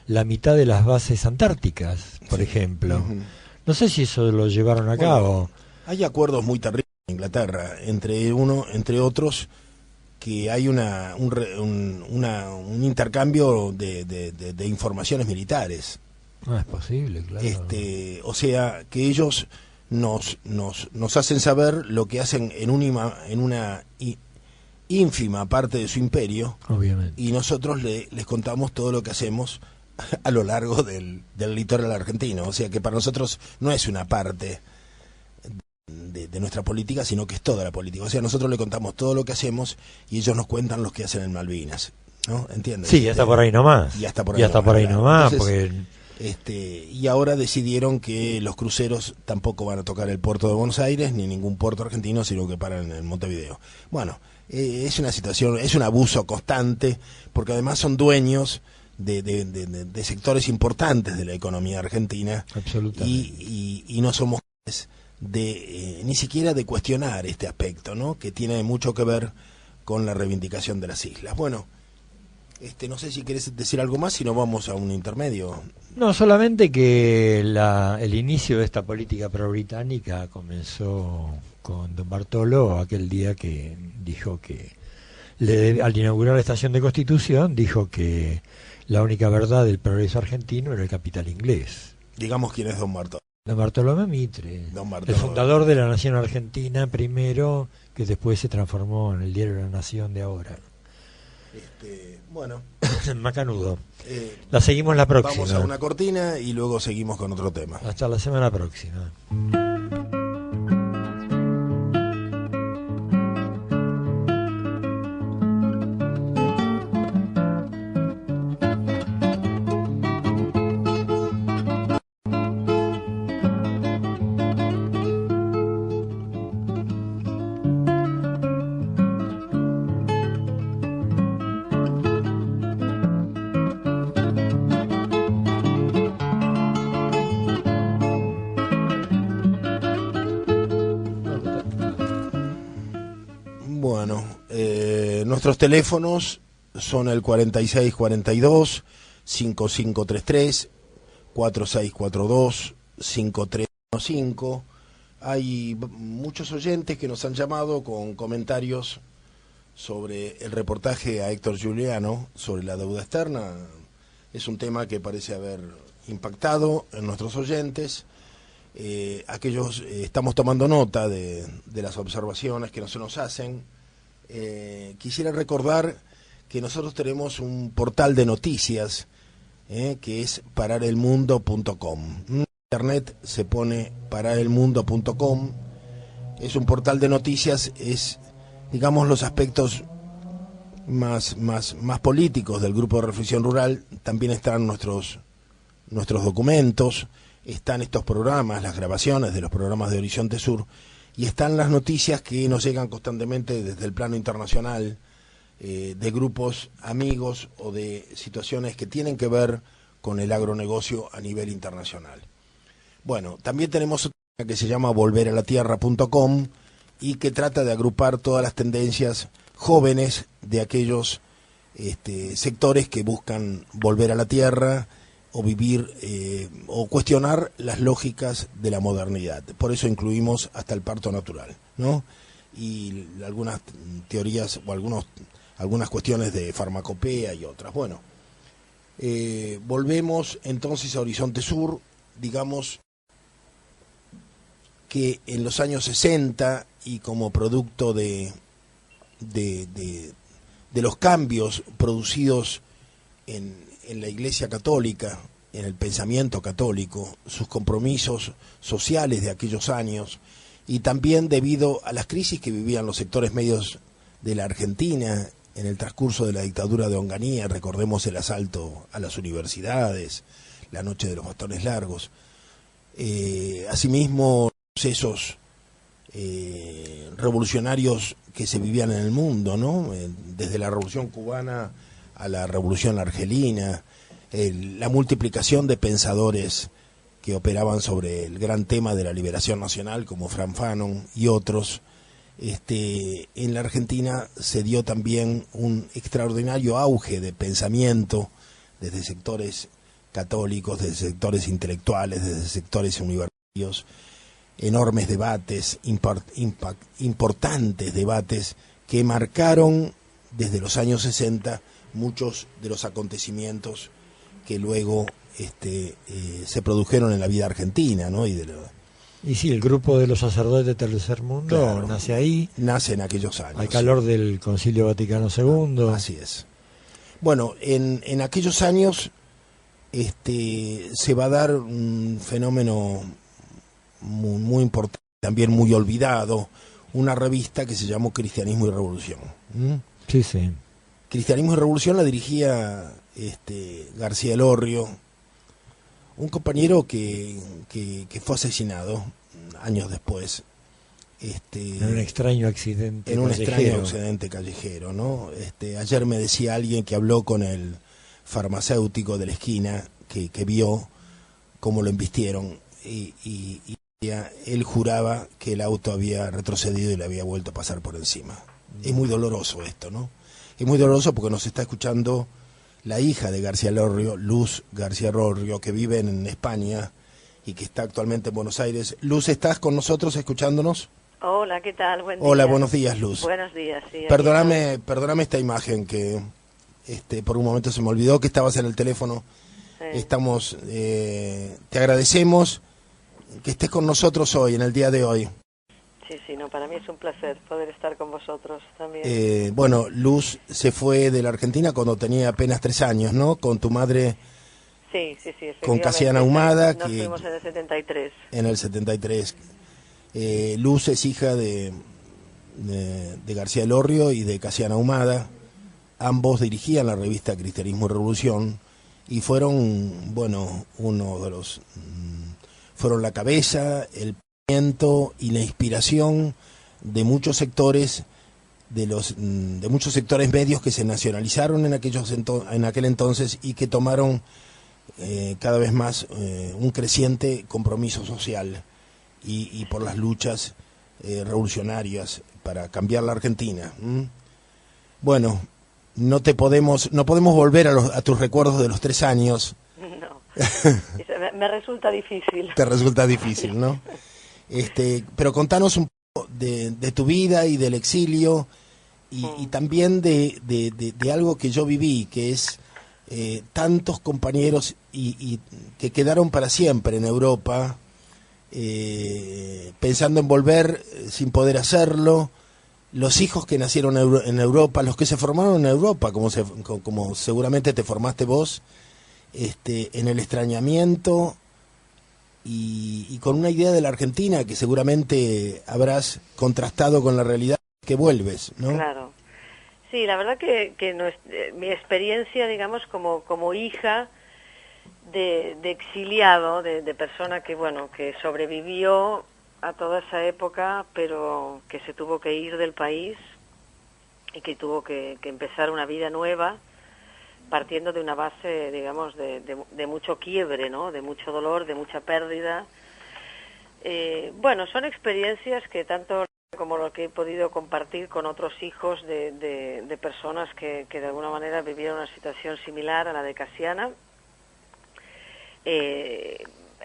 la mitad de las bases antárticas, por ejemplo. Uh-huh. No sé si eso lo llevaron a cabo. Hay acuerdos muy terribles en Inglaterra, entre otros, que hay un intercambio de informaciones militares. No es posible, claro. O sea, que ellos nos hacen saber lo que hacen en una ínfima parte de su imperio. Obviamente. Y nosotros les contamos todo lo que hacemos a lo largo del litoral argentino. O sea que para nosotros no es una parte de nuestra política, sino que es toda la política. O sea, nosotros le contamos todo lo que hacemos y ellos nos cuentan lo que hacen en Malvinas, ¿no? ¿Entiendes? Sí, ya está por ahí nomás. Ya está por ahí nomás. Entonces, y ahora decidieron que los cruceros tampoco van a tocar el puerto de Buenos Aires ni ningún puerto argentino, sino que paran en Montevideo. Bueno, es una situación, es un abuso constante, porque además son dueños de sectores importantes de la economía argentina. Absolutamente. Y no somos ni siquiera de cuestionar este aspecto, ¿no? Que tiene mucho que ver con la reivindicación de las islas. Bueno, no sé si querés decir algo más, si no vamos a un intermedio. No, solamente que el inicio de esta política pro-británica comenzó con Don Bartolo aquel día que dijo que, al inaugurar la estación de Constitución, dijo que la única verdad del progreso argentino era el capital inglés. Digamos quién es Don Bartolo. Don Bartolomé Mitre, Don el fundador de la Nación Argentina primero, que después se transformó en el diario La Nación de ahora. Bueno, macanudo. La seguimos la próxima. Vamos a una cortina y luego seguimos con otro tema. Hasta la semana próxima. Nuestros teléfonos son el 4642-5533, 4642-5315. Hay muchos oyentes que nos han llamado con comentarios sobre el reportaje a Héctor Giuliano sobre la deuda externa. Es un tema que parece haber impactado en nuestros oyentes. Estamos tomando nota de las observaciones que se nos hacen. Quisiera recordar que nosotros tenemos un portal de noticias que es pararelmundo.com. internet se pone paraelmundo.com. Es un portal de noticias, es, digamos, los aspectos más políticos del Grupo de Reflexión Rural. También están nuestros documentos, están estos programas, las grabaciones de los programas de Horizonte Sur, y están las noticias que nos llegan constantemente desde el plano internacional, de grupos amigos o de situaciones que tienen que ver con el agronegocio a nivel internacional. Bueno, también tenemos otra que se llama volveralatierra.com y que trata de agrupar todas las tendencias jóvenes de aquellos sectores que buscan volver a la tierra o vivir o cuestionar las lógicas de la modernidad. Por eso incluimos hasta el parto natural, ¿no? Y algunas teorías o algunas cuestiones de farmacopea y otras. Bueno, volvemos entonces a Horizonte Sur. Digamos que en los años 60 y como producto de los cambios producidos en la Iglesia Católica, en el pensamiento católico, sus compromisos sociales de aquellos años, y también debido a las crisis que vivían los sectores medios de la Argentina en el transcurso de la dictadura de Onganía, recordemos el asalto a las universidades, la noche de los bastones largos, asimismo procesos revolucionarios que se vivían en el mundo, ¿no? Desde la Revolución Cubana a la Revolución Argelina, la multiplicación de pensadores que operaban sobre el gran tema de la liberación nacional, como Frantz Fanon y otros. En la Argentina se dio también un extraordinario auge de pensamiento desde sectores católicos, desde sectores intelectuales, desde sectores universitarios, enormes debates, importantes debates que marcaron desde los años 60 muchos de los acontecimientos que luego se produjeron en la vida argentina, ¿no? Y sí, el grupo de los sacerdotes del Tercer Mundo, claro, nace ahí. Nace en aquellos años. Al calor del Concilio Vaticano II. Así es. Bueno, en aquellos años se va a dar un fenómeno muy importante, también muy olvidado, una revista que se llamó Cristianismo y Revolución. Sí, sí. Cristianismo y Revolución la dirigía García Elorrio, un compañero que fue asesinado años después. En un extraño accidente callejero, ¿no? Ayer me decía alguien que habló con el farmacéutico de la esquina que vio cómo lo embistieron y él juraba que el auto había retrocedido y le había vuelto a pasar por encima. Es muy doloroso esto, ¿no? Es muy doloroso porque nos está escuchando la hija de García Elorrio, Luz García Elorrio, que vive en España y que está actualmente en Buenos Aires. Luz, ¿estás con nosotros escuchándonos? Hola, ¿qué tal? Buen día. Hola, buenos días, Luz. Buenos días, sí. Perdóname esta imagen que por un momento se me olvidó que estabas en el teléfono. Sí. Te agradecemos que estés con nosotros hoy, en el día de hoy. Sí, no, para mí es un placer poder estar con vosotros también. Bueno, Luz se fue de la Argentina cuando tenía apenas 3 años, ¿no? Con tu madre. Sí, con Casiana Humada. Nos fuimos en el 73. En el 73. Luz es hija de García Elorrio y de Casiana Humada. Ambos dirigían la revista Cristianismo y Revolución y fueron, bueno, fueron la cabeza, el pensamiento y la inspiración de muchos sectores de muchos sectores medios que se nacionalizaron en aquel entonces y que tomaron cada vez más un creciente compromiso social y por las luchas revolucionarias para cambiar la Argentina. Bueno, no podemos volver a tus recuerdos de los 3 años. No, me resulta difícil. Te resulta difícil, ¿no? Pero contanos un poco de tu vida y del exilio y también de algo que yo viví, que es tantos compañeros y que quedaron para siempre en Europa, pensando en volver sin poder hacerlo, los hijos que nacieron en Europa, los que se formaron en Europa, como seguramente te formaste vos, en el extrañamiento y con una idea de la Argentina que seguramente habrás contrastado con la realidad que vuelves, ¿no? Claro. Sí, la verdad que mi experiencia, digamos, como hija de exiliado, de persona que, bueno, que sobrevivió a toda esa época, pero que se tuvo que ir del país y que tuvo que empezar una vida nueva, partiendo de una base, digamos, de mucho quiebre, ¿no? De mucho dolor, de mucha pérdida. Bueno, son experiencias que tanto como lo que he podido compartir con otros hijos de personas que de alguna manera vivieron una situación similar a la de Casiana,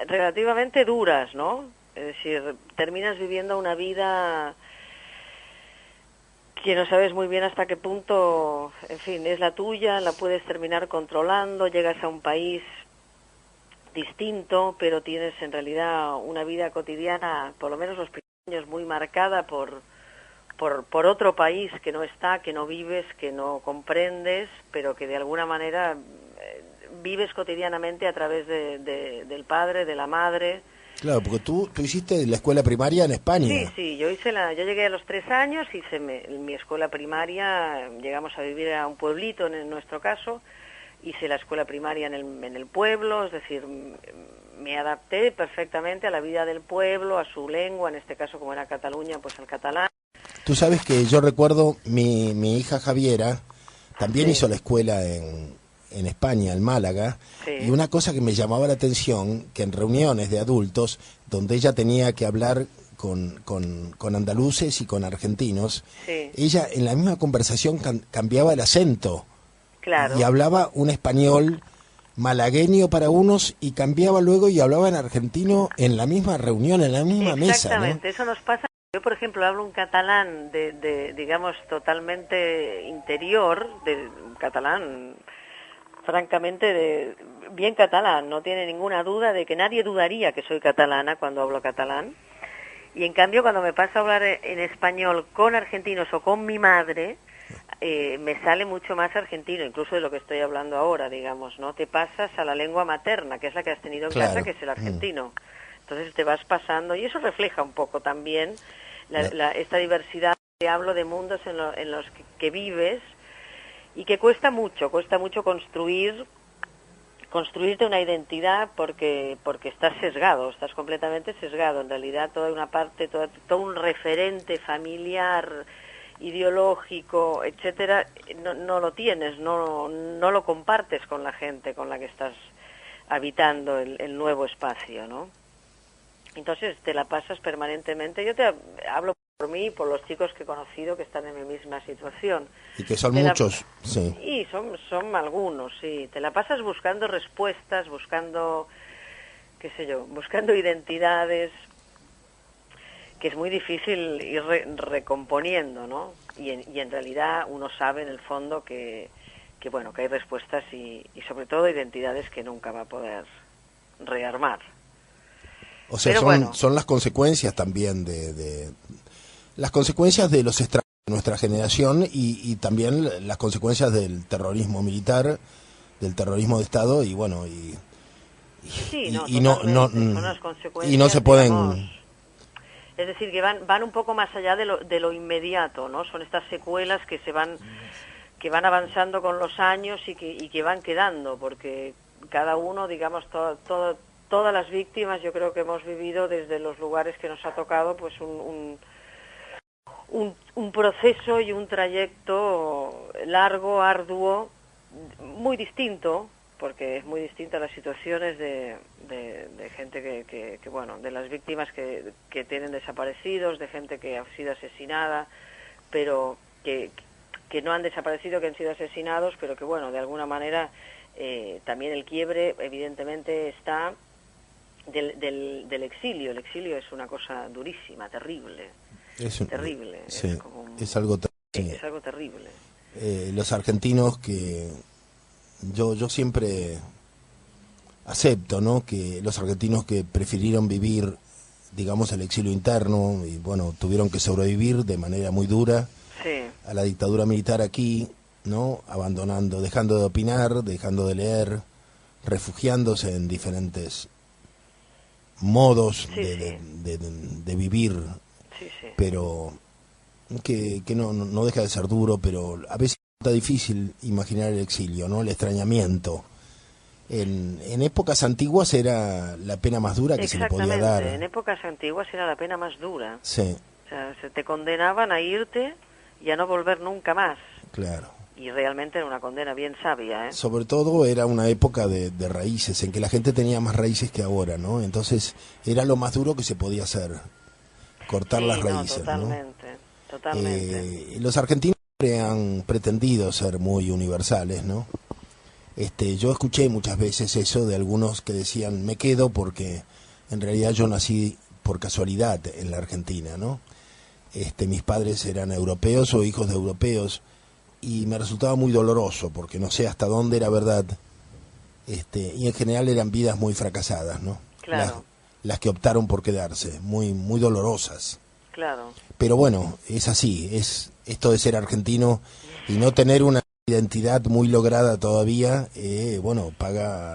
relativamente duras, ¿no? Es decir, terminas viviendo una vida que no sabes muy bien hasta qué punto, en fin, es la tuya, la puedes terminar controlando, llegas a un país distinto, pero tienes en realidad una vida cotidiana, por lo menos los primeros años, muy marcada por otro país que no está, que no vives, que no comprendes, pero que de alguna manera vives cotidianamente a través del padre, de la madre. Claro, porque tú hiciste la escuela primaria en España. Sí, yo llegué a los 3 años, hice mi escuela primaria, llegamos a vivir a un pueblito en nuestro caso, hice la escuela primaria en el pueblo, es decir, me adapté perfectamente a la vida del pueblo, a su lengua, en este caso como era Cataluña, pues al catalán. Tú sabes que yo recuerdo mi hija Javiera también hizo la escuela en España, en Málaga, y una cosa que me llamaba la atención, que en reuniones de adultos, donde ella tenía que hablar con andaluces y con argentinos, ella en la misma conversación cambiaba el acento, y hablaba un español malagueño para unos y cambiaba luego y hablaba en argentino en la misma reunión, en la misma mesa, ¿no? Exactamente, eso nos pasa. Yo, por ejemplo, hablo un catalán digamos, totalmente interior, de catalán francamente bien catalán, no tiene ninguna duda de que nadie dudaría que soy catalana cuando hablo catalán, y en cambio cuando me paso a hablar en español con argentinos o con mi madre, me sale mucho más argentino, incluso de lo que estoy hablando ahora, digamos, ¿no? Te pasas a la lengua materna, que es la que has tenido en casa, que es el argentino. Entonces te vas pasando, y eso refleja un poco también esta diversidad que hablo de mundos en los que vives, y que cuesta mucho construirte una identidad porque estás sesgado, estás completamente sesgado. En realidad toda una parte, todo un referente familiar, ideológico, etcétera, no lo tienes, no lo compartes con la gente con la que estás habitando el nuevo espacio, ¿no? Entonces te la pasas permanentemente. Yo te hablo por mí y por los chicos que he conocido que están en mi misma situación. Y que son muchos, sí. Y son algunos, sí. Te la pasas buscando respuestas, buscando, qué sé yo, buscando identidades, que es muy difícil ir recomponiendo, ¿no? Y en realidad uno sabe en el fondo que bueno, que hay respuestas y sobre todo identidades que nunca va a poder rearmar. O sea, son las consecuencias también de las consecuencias de los estragos de nuestra generación y también las consecuencias del terrorismo militar, del terrorismo de Estado, y bueno, no se pueden, digamos, es decir, que van un poco más allá de lo inmediato, ¿no? Son estas secuelas que van avanzando con los años y que van quedando, porque cada uno, digamos, todas las víctimas, yo creo que hemos vivido desde los lugares que nos ha tocado, pues un proceso y un trayecto largo, arduo, muy distinto, porque es muy distinta las situaciones de gente que bueno, de las víctimas que tienen desaparecidos, de gente que ha sido asesinada, pero que no han desaparecido, que han sido asesinados, pero que bueno, de alguna manera también el quiebre evidentemente está del exilio. El exilio es una cosa durísima, terrible. Terrible. Sí, es algo terrible. Los argentinos que yo siempre acepto, ¿no? Que los argentinos que prefirieron vivir, digamos, el exilio interno y bueno, tuvieron que sobrevivir de manera muy dura a la dictadura militar aquí, ¿no? Abandonando, dejando de opinar, dejando de leer, refugiándose en diferentes modos Sí, de vivir, Sí, sí. pero que no deja de ser duro, pero a veces está difícil imaginar el exilio, ¿no? El extrañamiento. En épocas antiguas era la pena más dura que se le podía dar. En épocas antiguas era la pena más dura. Sí, O sea, se te condenaban a irte y a no volver nunca más. claro. Y realmente era una condena bien sabia, ¿eh? Sobre todo era una época de raíces, en que la gente tenía más raíces que ahora, ¿no? Entonces era lo más duro que se podía hacer, cortar las raíces, Totalmente. Los argentinos siempre han pretendido ser muy universales, ¿no? Yo escuché muchas veces eso de algunos que decían, me quedo porque en realidad yo nací por casualidad en la Argentina, ¿no? Mis padres eran europeos o hijos de europeos, y me resultaba muy doloroso porque no sé hasta dónde era verdad, y en general eran vidas muy fracasadas, ¿no? Claro. Las que optaron por quedarse, muy dolorosas. Claro. Pero bueno, es así, es esto de ser argentino y no tener una identidad muy lograda todavía,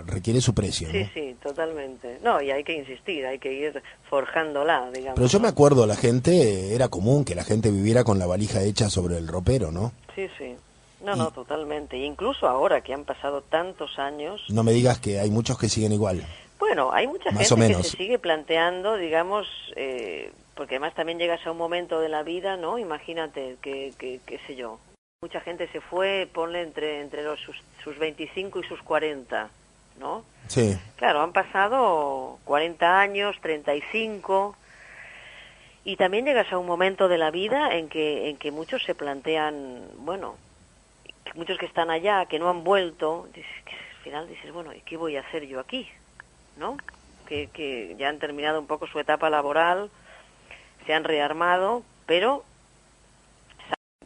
requiere su precio, ¿no? Sí, totalmente. No, y hay que insistir, hay que ir forjándola, digamos. Pero yo me acuerdo, la gente, era común que la gente viviera con la valija hecha sobre el ropero, ¿no? Sí. No, totalmente. Incluso ahora que han pasado tantos años... No me digas que hay muchos que siguen igual. Bueno, hay mucha Más o gente que menos. se sigue planteando, digamos, porque además también llegas a un momento de la vida, ¿no? Imagínate que qué sé yo, mucha gente se fue, ponle entre sus 25 y sus 40, ¿no? Sí. Claro, han pasado 40 años, 35, y también llegas a un momento de la vida en que muchos se plantean, bueno, muchos que están allá, que no han vuelto, al final dices, bueno, ¿y qué voy a hacer yo aquí? ¿No? Que ya han terminado un poco su etapa laboral, se han rearmado, pero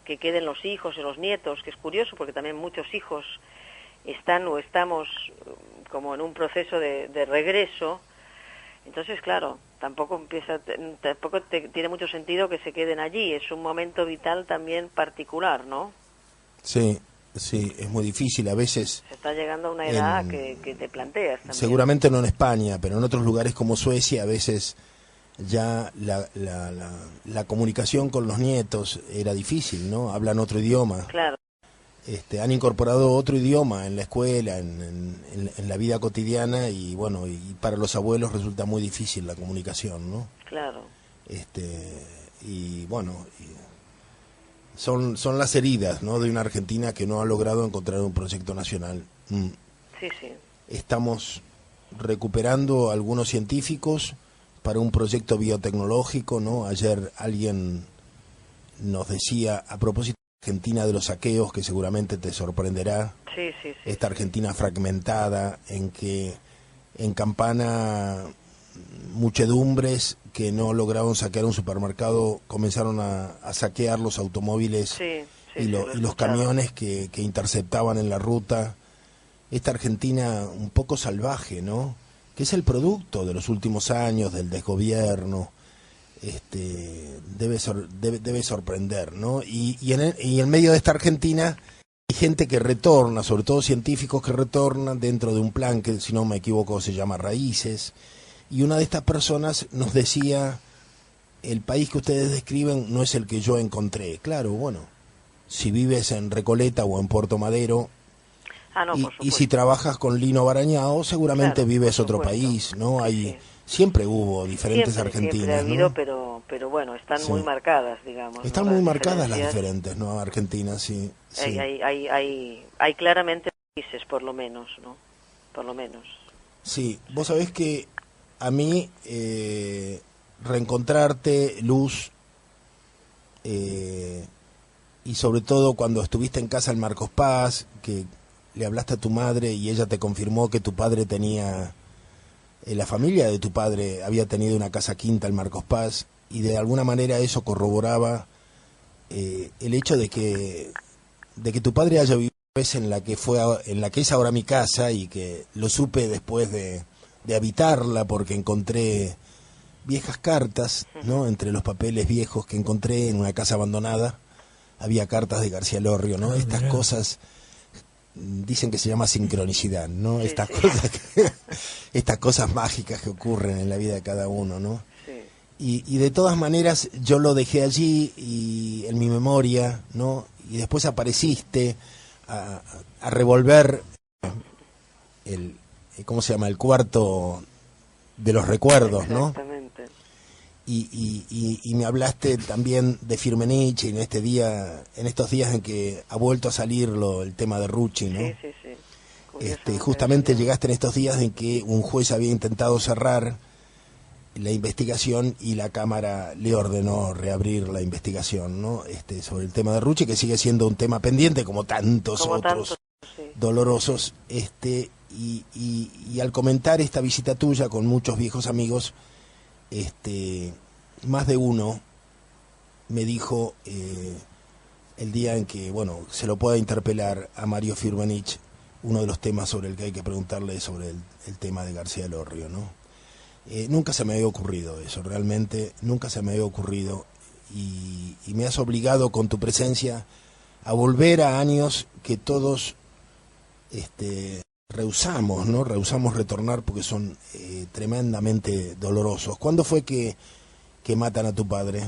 que queden los hijos y los nietos, que es curioso porque también muchos hijos están o estamos como en un proceso de regreso. Entonces, claro, tampoco tiene mucho sentido que se queden allí, es un momento vital también particular, ¿no? Sí, es muy difícil a veces. Se está llegando a una edad que te planteas también. Seguramente no en España, pero en otros lugares como Suecia a veces ya la comunicación con los nietos era difícil, ¿no? Hablan otro idioma. Claro. Han incorporado otro idioma en la escuela, en la vida cotidiana, y bueno, y para los abuelos resulta muy difícil la comunicación, ¿no? Claro. Y bueno, son las heridas, ¿no? De una Argentina que no ha logrado encontrar un proyecto nacional. Sí. Estamos recuperando algunos científicos para un proyecto biotecnológico, ¿no? Ayer alguien nos decía, a propósito de Argentina de los saqueos, que seguramente te sorprenderá, sí. esta Argentina fragmentada, en que en Campana muchedumbres que no lograron saquear un supermercado comenzaron a saquear los automóviles y los camiones que interceptaban en la ruta. Esta Argentina un poco salvaje, ¿no? Que es el producto de los últimos años, del desgobierno, debe sorprender, ¿no? Y en medio de esta Argentina hay gente que retorna, sobre todo científicos que retornan dentro de un plan que, si no me equivoco, se llama Raíces, y una de estas personas nos decía, el país que ustedes describen no es el que yo encontré. Claro, bueno, si vives en Recoleta o en Puerto Madero, y si trabajas con Lino Barañao, seguramente vives otro país, ¿no? Siempre hubo diferentes Argentinas, siempre ha habido, ¿no? pero bueno, están muy marcadas, digamos. Están muy marcadas las diferentes, ¿no? Argentinas, sí. Hay claramente países, por lo menos, ¿no? Por lo menos. Sí, vos sabés que a mí reencontrarte, Luz, y sobre todo cuando estuviste en casa en Marcos Paz, que le hablaste a tu madre y ella te confirmó que tu padre tenía, la familia de tu padre había tenido una casa quinta en Marcos Paz, y de alguna manera eso corroboraba el hecho de que tu padre haya vivido una vez en la que es ahora mi casa, y que lo supe después de habitarla, porque encontré viejas cartas, ¿no? Entre los papeles viejos que encontré en una casa abandonada había cartas de García Lorrio, ¿no? Estas cosas dicen que se llama sincronicidad, ¿no? Sí, Estas sí. cosas estas cosas mágicas que ocurren en la vida de cada uno, ¿no? Sí. Y de todas maneras yo lo dejé allí y en mi memoria, ¿no? Y después apareciste a revolver el, ¿cómo se llama? El cuarto de los recuerdos, ¿no? Exactamente. Y me hablaste también de Firmenich en estos días en que ha vuelto a salir el tema de Rucci, ¿no? Sí. Justamente llegaste en estos días en que un juez había intentado cerrar la investigación y la Cámara le ordenó reabrir la investigación, ¿no? Sobre el tema de Rucci, que sigue siendo un tema pendiente como tantos otros dolorosos. Y al comentar esta visita tuya con muchos viejos amigos, más de uno me dijo el día en que, bueno, se lo pueda interpelar a Mario Firmenich, uno de los temas sobre el que hay que preguntarle es sobre el tema de García Elorrio, ¿no? Nunca se me había ocurrido eso, realmente nunca se me había ocurrido, y me has obligado con tu presencia a volver a años que todos rehusamos, ¿no? Rehusamos retornar porque son tremendamente dolorosos. ¿Cuándo fue que matan a tu padre?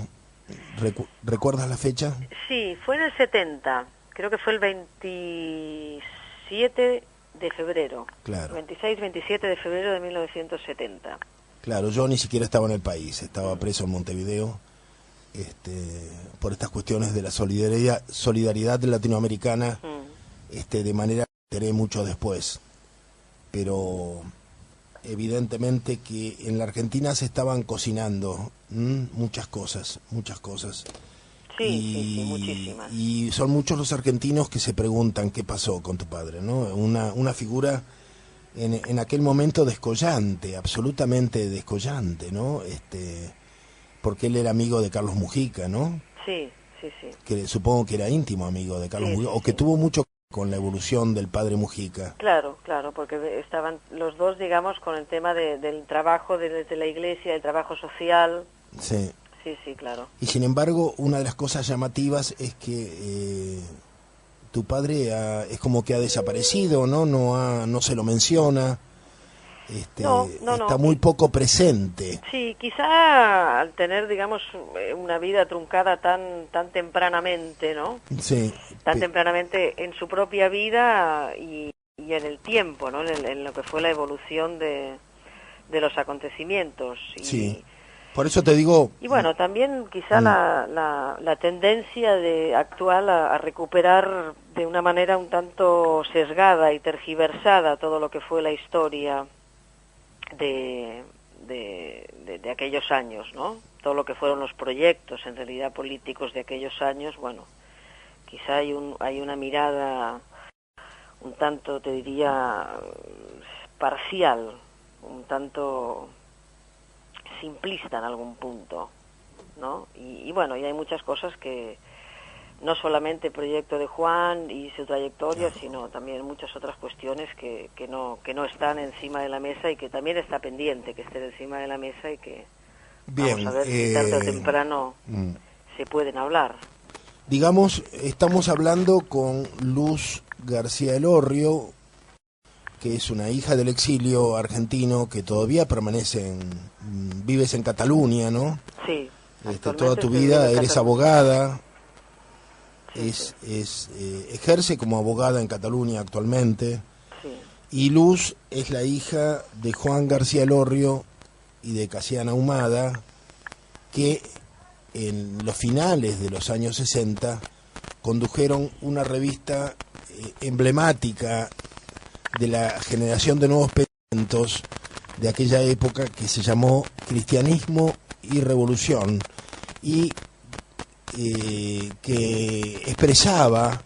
¿Recuerdas la fecha? Sí, fue en el 70, creo que fue el 27 de febrero. Claro. 26-27 de febrero de 1970. Claro, yo ni siquiera estaba en el país, estaba preso en Montevideo, por estas cuestiones de la solidaridad latinoamericana, de manera que me enteré mucho después. Pero evidentemente que en la Argentina se estaban cocinando muchas cosas. Sí, muchísimas. Y son muchos los argentinos que se preguntan qué pasó con tu padre, ¿no? Una figura en aquel momento descollante, absolutamente descollante, ¿no? Porque él era amigo de Carlos Mujica, ¿no? Sí. Que supongo que era íntimo amigo de Carlos Mujica, o que tuvo mucho con la evolución del padre Mujica. Claro, porque estaban los dos, digamos, con el tema del trabajo desde la iglesia, el trabajo social. Sí. Sí, claro. Y sin embargo, una de las cosas llamativas es que tu padre es como que ha desaparecido, ¿no? No se lo menciona. Está muy poco presente. Sí, quizá al tener, digamos, una vida truncada tan tempranamente, ¿no? Sí. Tan tempranamente en su propia vida y en el tiempo, ¿no? En lo que fue la evolución de los acontecimientos. Sí. Por eso te digo... Y bueno, también quizá la tendencia actual a recuperar de una manera un tanto sesgada y tergiversada todo lo que fue la historia de aquellos años, ¿no? Todo lo que fueron los proyectos, en realidad, políticos de aquellos años, bueno, quizá hay una mirada un tanto, te diría, parcial, un tanto simplista en algún punto, ¿no? Y bueno, y hay muchas cosas que no solamente el proyecto de Juan y su trayectoria, sino también muchas otras cuestiones que no están encima de la mesa y que también está pendiente que estén encima de la mesa y que vamos a ver si tarde o temprano se pueden hablar. Digamos, estamos hablando con Luz García Elorrio, que es una hija del exilio argentino que todavía vives en Cataluña, ¿no? Sí. Toda tu vida eres abogada. Ejerce como abogada en Cataluña actualmente. Sí. Y Luz es la hija de Juan García Elorrio y de Casiana Ahumada, que en los finales de los años 60 condujeron una revista emblemática de la generación de nuevos pensamientos de aquella época, que se llamó Cristianismo y Revolución, y que expresaba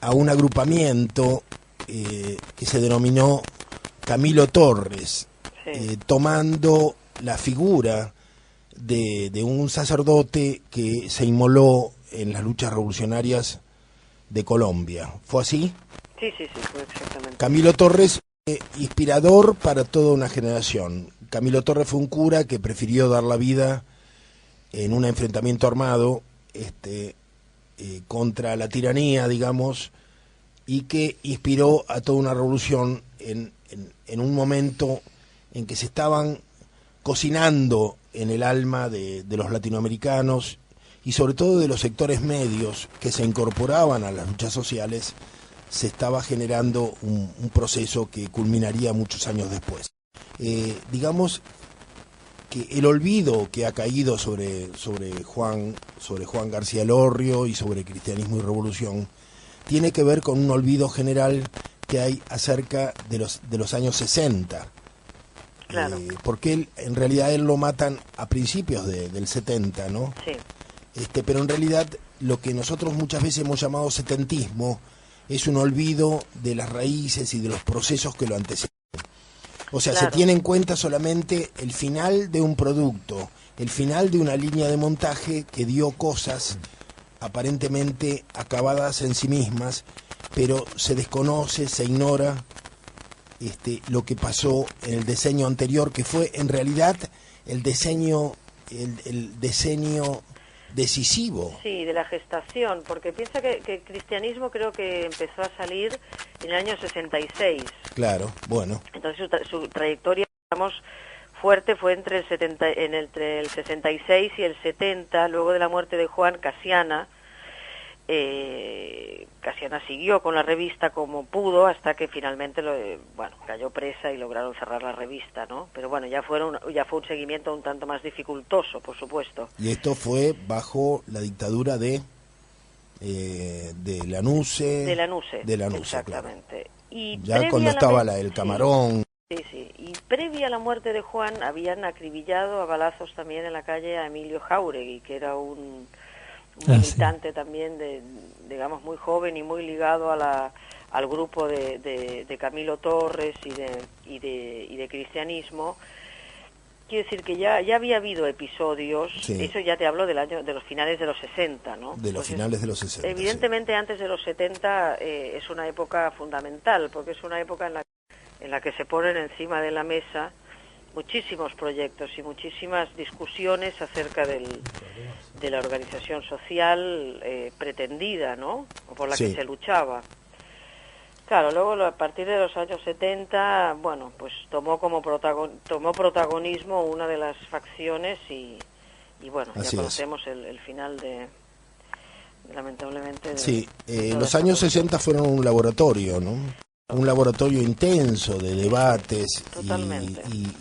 a un agrupamiento que se denominó Camilo Torres, tomando la figura de un sacerdote que se inmoló en las luchas revolucionarias de Colombia. ¿Fue así? Sí, fue exactamente. Camilo Torres, inspirador para toda una generación. Camilo Torres fue un cura que prefirió dar la vida en un enfrentamiento armado contra la tiranía, digamos, y que inspiró a toda una revolución en un momento en que se estaban cocinando en el alma de los latinoamericanos y sobre todo de los sectores medios que se incorporaban a las luchas sociales. Se estaba generando un proceso que culminaría muchos años después. Digamos que el olvido que ha caído sobre Juan García Elorrio y sobre Cristianismo y Revolución tiene que ver con un olvido general que hay acerca de los años 60. Claro. Porque en realidad él lo matan a principios del 70, ¿no? Sí. Pero en realidad lo que nosotros muchas veces hemos llamado setentismo es un olvido de las raíces y de los procesos que lo anteceden. O sea, Claro. se tiene en cuenta solamente el final de un producto, el final de una línea de montaje que dio cosas aparentemente acabadas en sí mismas, pero se desconoce, se ignora lo que pasó en el diseño anterior, que fue en realidad el diseño decisivo. Sí, de la gestación, porque piensa que el cristianismo creo que empezó a salir en el año 66. Claro, bueno. Entonces su trayectoria, digamos, fuerte fue entre el 66 y el 70, luego de la muerte de Juan Casiana. Casiana siguió con la revista como pudo hasta que finalmente cayó presa y lograron cerrar la revista, ¿no? Pero bueno, ya fue un seguimiento un tanto más dificultoso, por supuesto. Y esto fue bajo la dictadura de Lanuse. De Lanuse, exactamente. Claro. Y ya cuando estaba el Camarón. Sí. Y previa a la muerte de Juan habían acribillado a balazos también en la calle a Emilio Jáuregui, que era un militante también digamos muy joven y muy ligado al grupo de Camilo Torres y de cristianismo. Quiero decir que ya había habido episodios, eso ya te hablo de los finales de los 60, ¿no? De los finales de los 60. Evidentemente antes de los 70 es una época fundamental, porque es una época en la que se ponen encima de la mesa muchísimos proyectos y muchísimas discusiones acerca de la organización social pretendida, ¿no? O por la que se luchaba. Claro, luego a partir de los años 70, pues tomó protagonismo una de las facciones y Así ya conocemos el final lamentablemente. Los años 60 fueron un laboratorio, ¿no? Un laboratorio intenso de debates. Totalmente. Y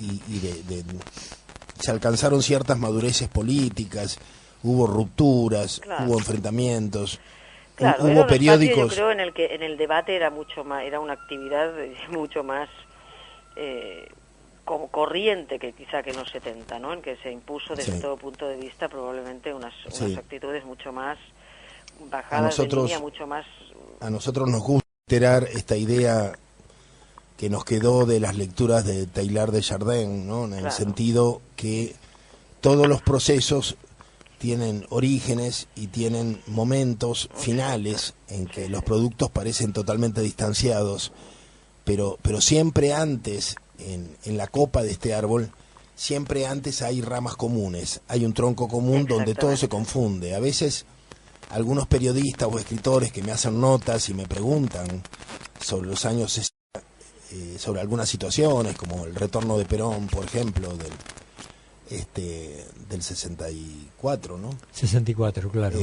se alcanzaron ciertas madureces políticas, hubo rupturas, hubo enfrentamientos. Claro, hubo periódicos. Yo creo en el debate era una actividad mucho más como corriente que quizá que en los 70, ¿no? En que se impuso desde todo punto de vista probablemente unas actitudes mucho más bajadas de línea, mucho más. A nosotros nos gusta reiterar esta idea que nos quedó de las lecturas de Teilhard de Chardin, ¿no? En el sentido que todos los procesos tienen orígenes y tienen momentos finales en que los productos parecen totalmente distanciados, pero siempre antes, en la copa de este árbol, siempre antes hay ramas comunes, hay un tronco común donde todo se confunde. A veces algunos periodistas o escritores que me hacen notas y me preguntan sobre los años 60, sobre algunas situaciones, como el retorno de Perón, por ejemplo, del 64, ¿no? 64, claro.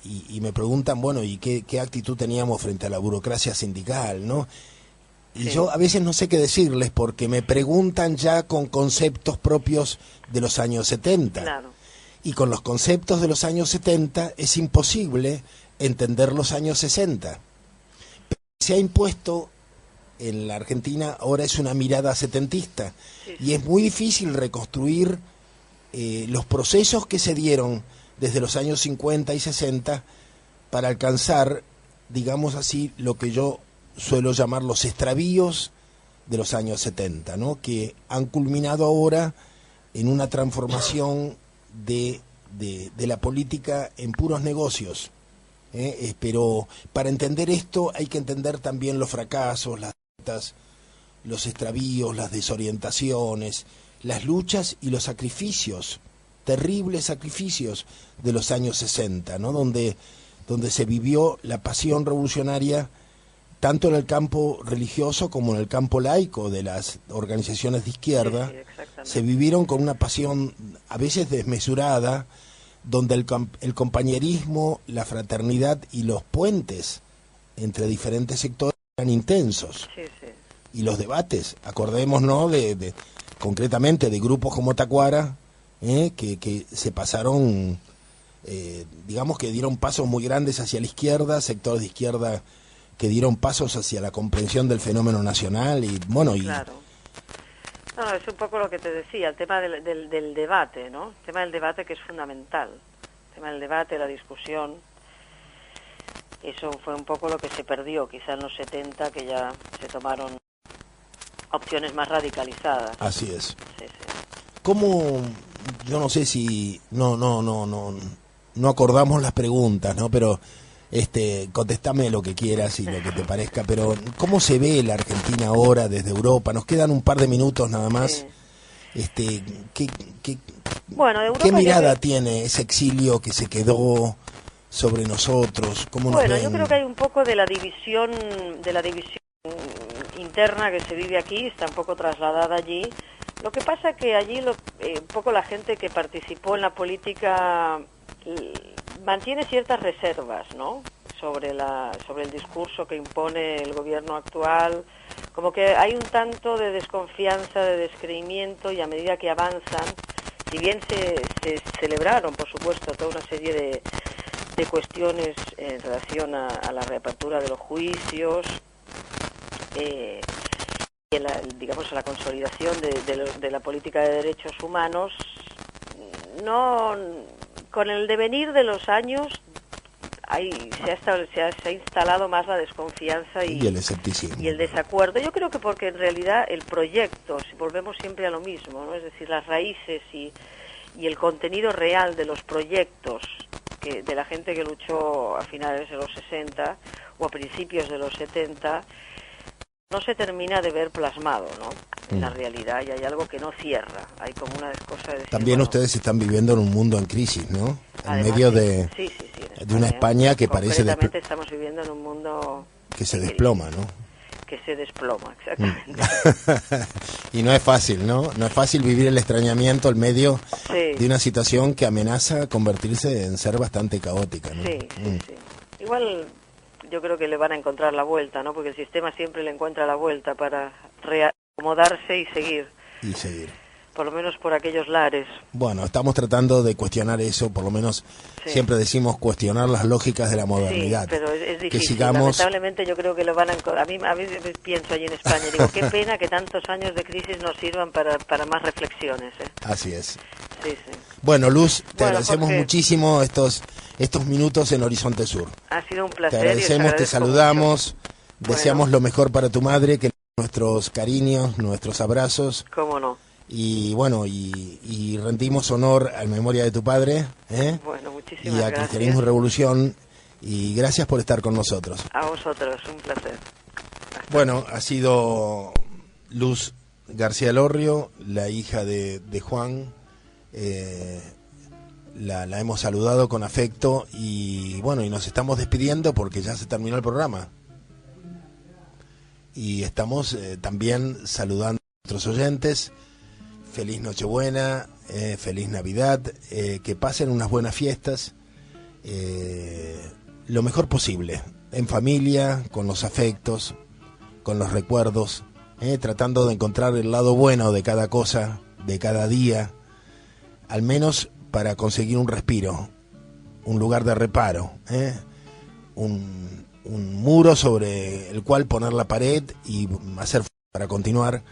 Y me preguntan, ¿y qué actitud teníamos frente a la burocracia sindical, no? Y yo a veces no sé qué decirles porque me preguntan ya con conceptos propios de los años 70. Claro. Y con los conceptos de los años 70 es imposible entender los años 60. Pero se ha impuesto en la Argentina ahora es una mirada setentista y es muy difícil reconstruir los procesos que se dieron desde los años 50 y 60 para alcanzar, digamos así, lo que yo suelo llamar los extravíos de los años 70, ¿no? Que han culminado ahora en una transformación de la política en puros negocios. Pero para entender esto hay que entender también los fracasos, las derrotas, los extravíos, las desorientaciones, las luchas y los sacrificios, terribles sacrificios de los años 60, ¿no? Donde se vivió la pasión revolucionaria tanto en el campo religioso como en el campo laico de las organizaciones de izquierda, se vivieron con una pasión a veces desmesurada, donde el compañerismo, la fraternidad y los puentes entre diferentes sectores eran intensos. Y los debates, acordémonos concretamente de grupos como Tacuara, que se pasaron, digamos que dieron pasos muy grandes hacia la izquierda, sectores de izquierda que dieron pasos hacia la comprensión del fenómeno nacional y bueno Claro. No, es un poco lo que te decía, el tema del debate, ¿no? El tema del debate que es fundamental. El tema del debate, la discusión. Eso fue un poco lo que se perdió, quizá en los 70, que ya se tomaron opciones más radicalizadas. Así es. Sí. ¿Cómo? Yo no sé si no acordamos las preguntas, ¿no? Pero contestame lo que quieras y lo que te parezca, pero ¿cómo se ve la Argentina ahora desde Europa? Nos quedan un par de minutos nada más. Bueno, de Europa ¿qué mirada tiene ese exilio que se quedó sobre nosotros? ¿Cómo nos ven? Yo creo que hay un poco de la división interna que se vive aquí, está un poco trasladada allí. Lo que pasa que allí un poco la gente que participó en la política mantiene ciertas reservas, ¿no? Sobre el discurso que impone el gobierno actual, como que hay un tanto de desconfianza, de descreimiento, y a medida que avanzan, si bien se celebraron, por supuesto, toda una serie de cuestiones en relación a la reapertura de los juicios, y digamos a la consolidación de la política de derechos humanos, con el devenir de los años se ha instalado más la desconfianza y el escepticismo y el desacuerdo. Yo creo que porque en realidad el proyecto, si volvemos siempre a lo mismo, ¿no? Es decir, las raíces y el contenido real de los proyectos de la gente que luchó a finales de los 60 o a principios de los 70 no se termina de ver plasmado, ¿no? En la realidad, y hay algo que no cierra. Hay como una cosa de decir, también ustedes están viviendo en un mundo en crisis, ¿no? En medio de una España que parece estamos viviendo en un mundo que se desploma, ¿no? Que se desploma, exactamente. Y no es fácil, ¿no? No es fácil vivir el extrañamiento en medio de una situación que amenaza convertirse en ser bastante caótica, ¿no? Sí. Igual yo creo que le van a encontrar la vuelta, ¿no? Porque el sistema siempre le encuentra la vuelta para reacomodarse y seguir. Por lo menos por aquellos lares. Bueno, estamos tratando de cuestionar eso, por lo menos siempre decimos cuestionar las lógicas de la modernidad. Sí, pero es difícil. Que sigamos... Lamentablemente yo creo que lo van a encontrar. A mí pienso allí en España, digo, qué pena que tantos años de crisis nos sirvan para más reflexiones. Así es. Sí. Bueno, Luz, te agradecemos Jorge, muchísimo estos minutos en Horizonte Sur. Ha sido un placer. Te agradecemos, te saludamos, deseamos lo mejor para tu madre, que nuestros cariños, nuestros abrazos. Cómo no. Y bueno, y rendimos honor a la memoria de tu padre, Bueno, muchísimas y a gracias. Cristianismo y Revolución, y gracias por estar con nosotros. A vosotros, un placer. Bueno, ha sido Luz García Lorrio, la hija de Juan, la hemos saludado con afecto, y bueno, y nos estamos despidiendo porque ya se terminó el programa. Y estamos también saludando a nuestros oyentes. Feliz Nochebuena, feliz Navidad, que pasen unas buenas fiestas, lo mejor posible, en familia, con los afectos, con los recuerdos, tratando de encontrar el lado bueno de cada cosa, de cada día, al menos para conseguir un respiro, un lugar de reparo, un muro sobre el cual poner la pared y hacer para continuar,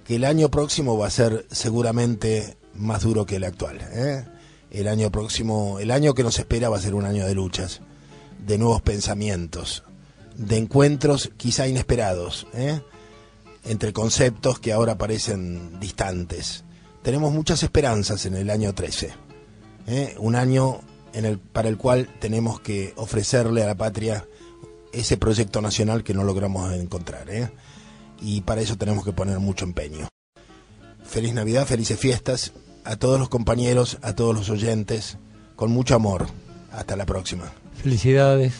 que el año próximo va a ser seguramente más duro que el actual. El año próximo, el año que nos espera va a ser un año de luchas, de nuevos pensamientos, de encuentros quizá inesperados, entre conceptos que ahora parecen distantes. Tenemos muchas esperanzas en el año 13, un año para el cual tenemos que ofrecerle a la patria ese proyecto nacional que no logramos encontrar, y para eso tenemos que poner mucho empeño. Feliz Navidad, felices fiestas a todos los compañeros, a todos los oyentes, con mucho amor. Hasta la próxima. Felicidades.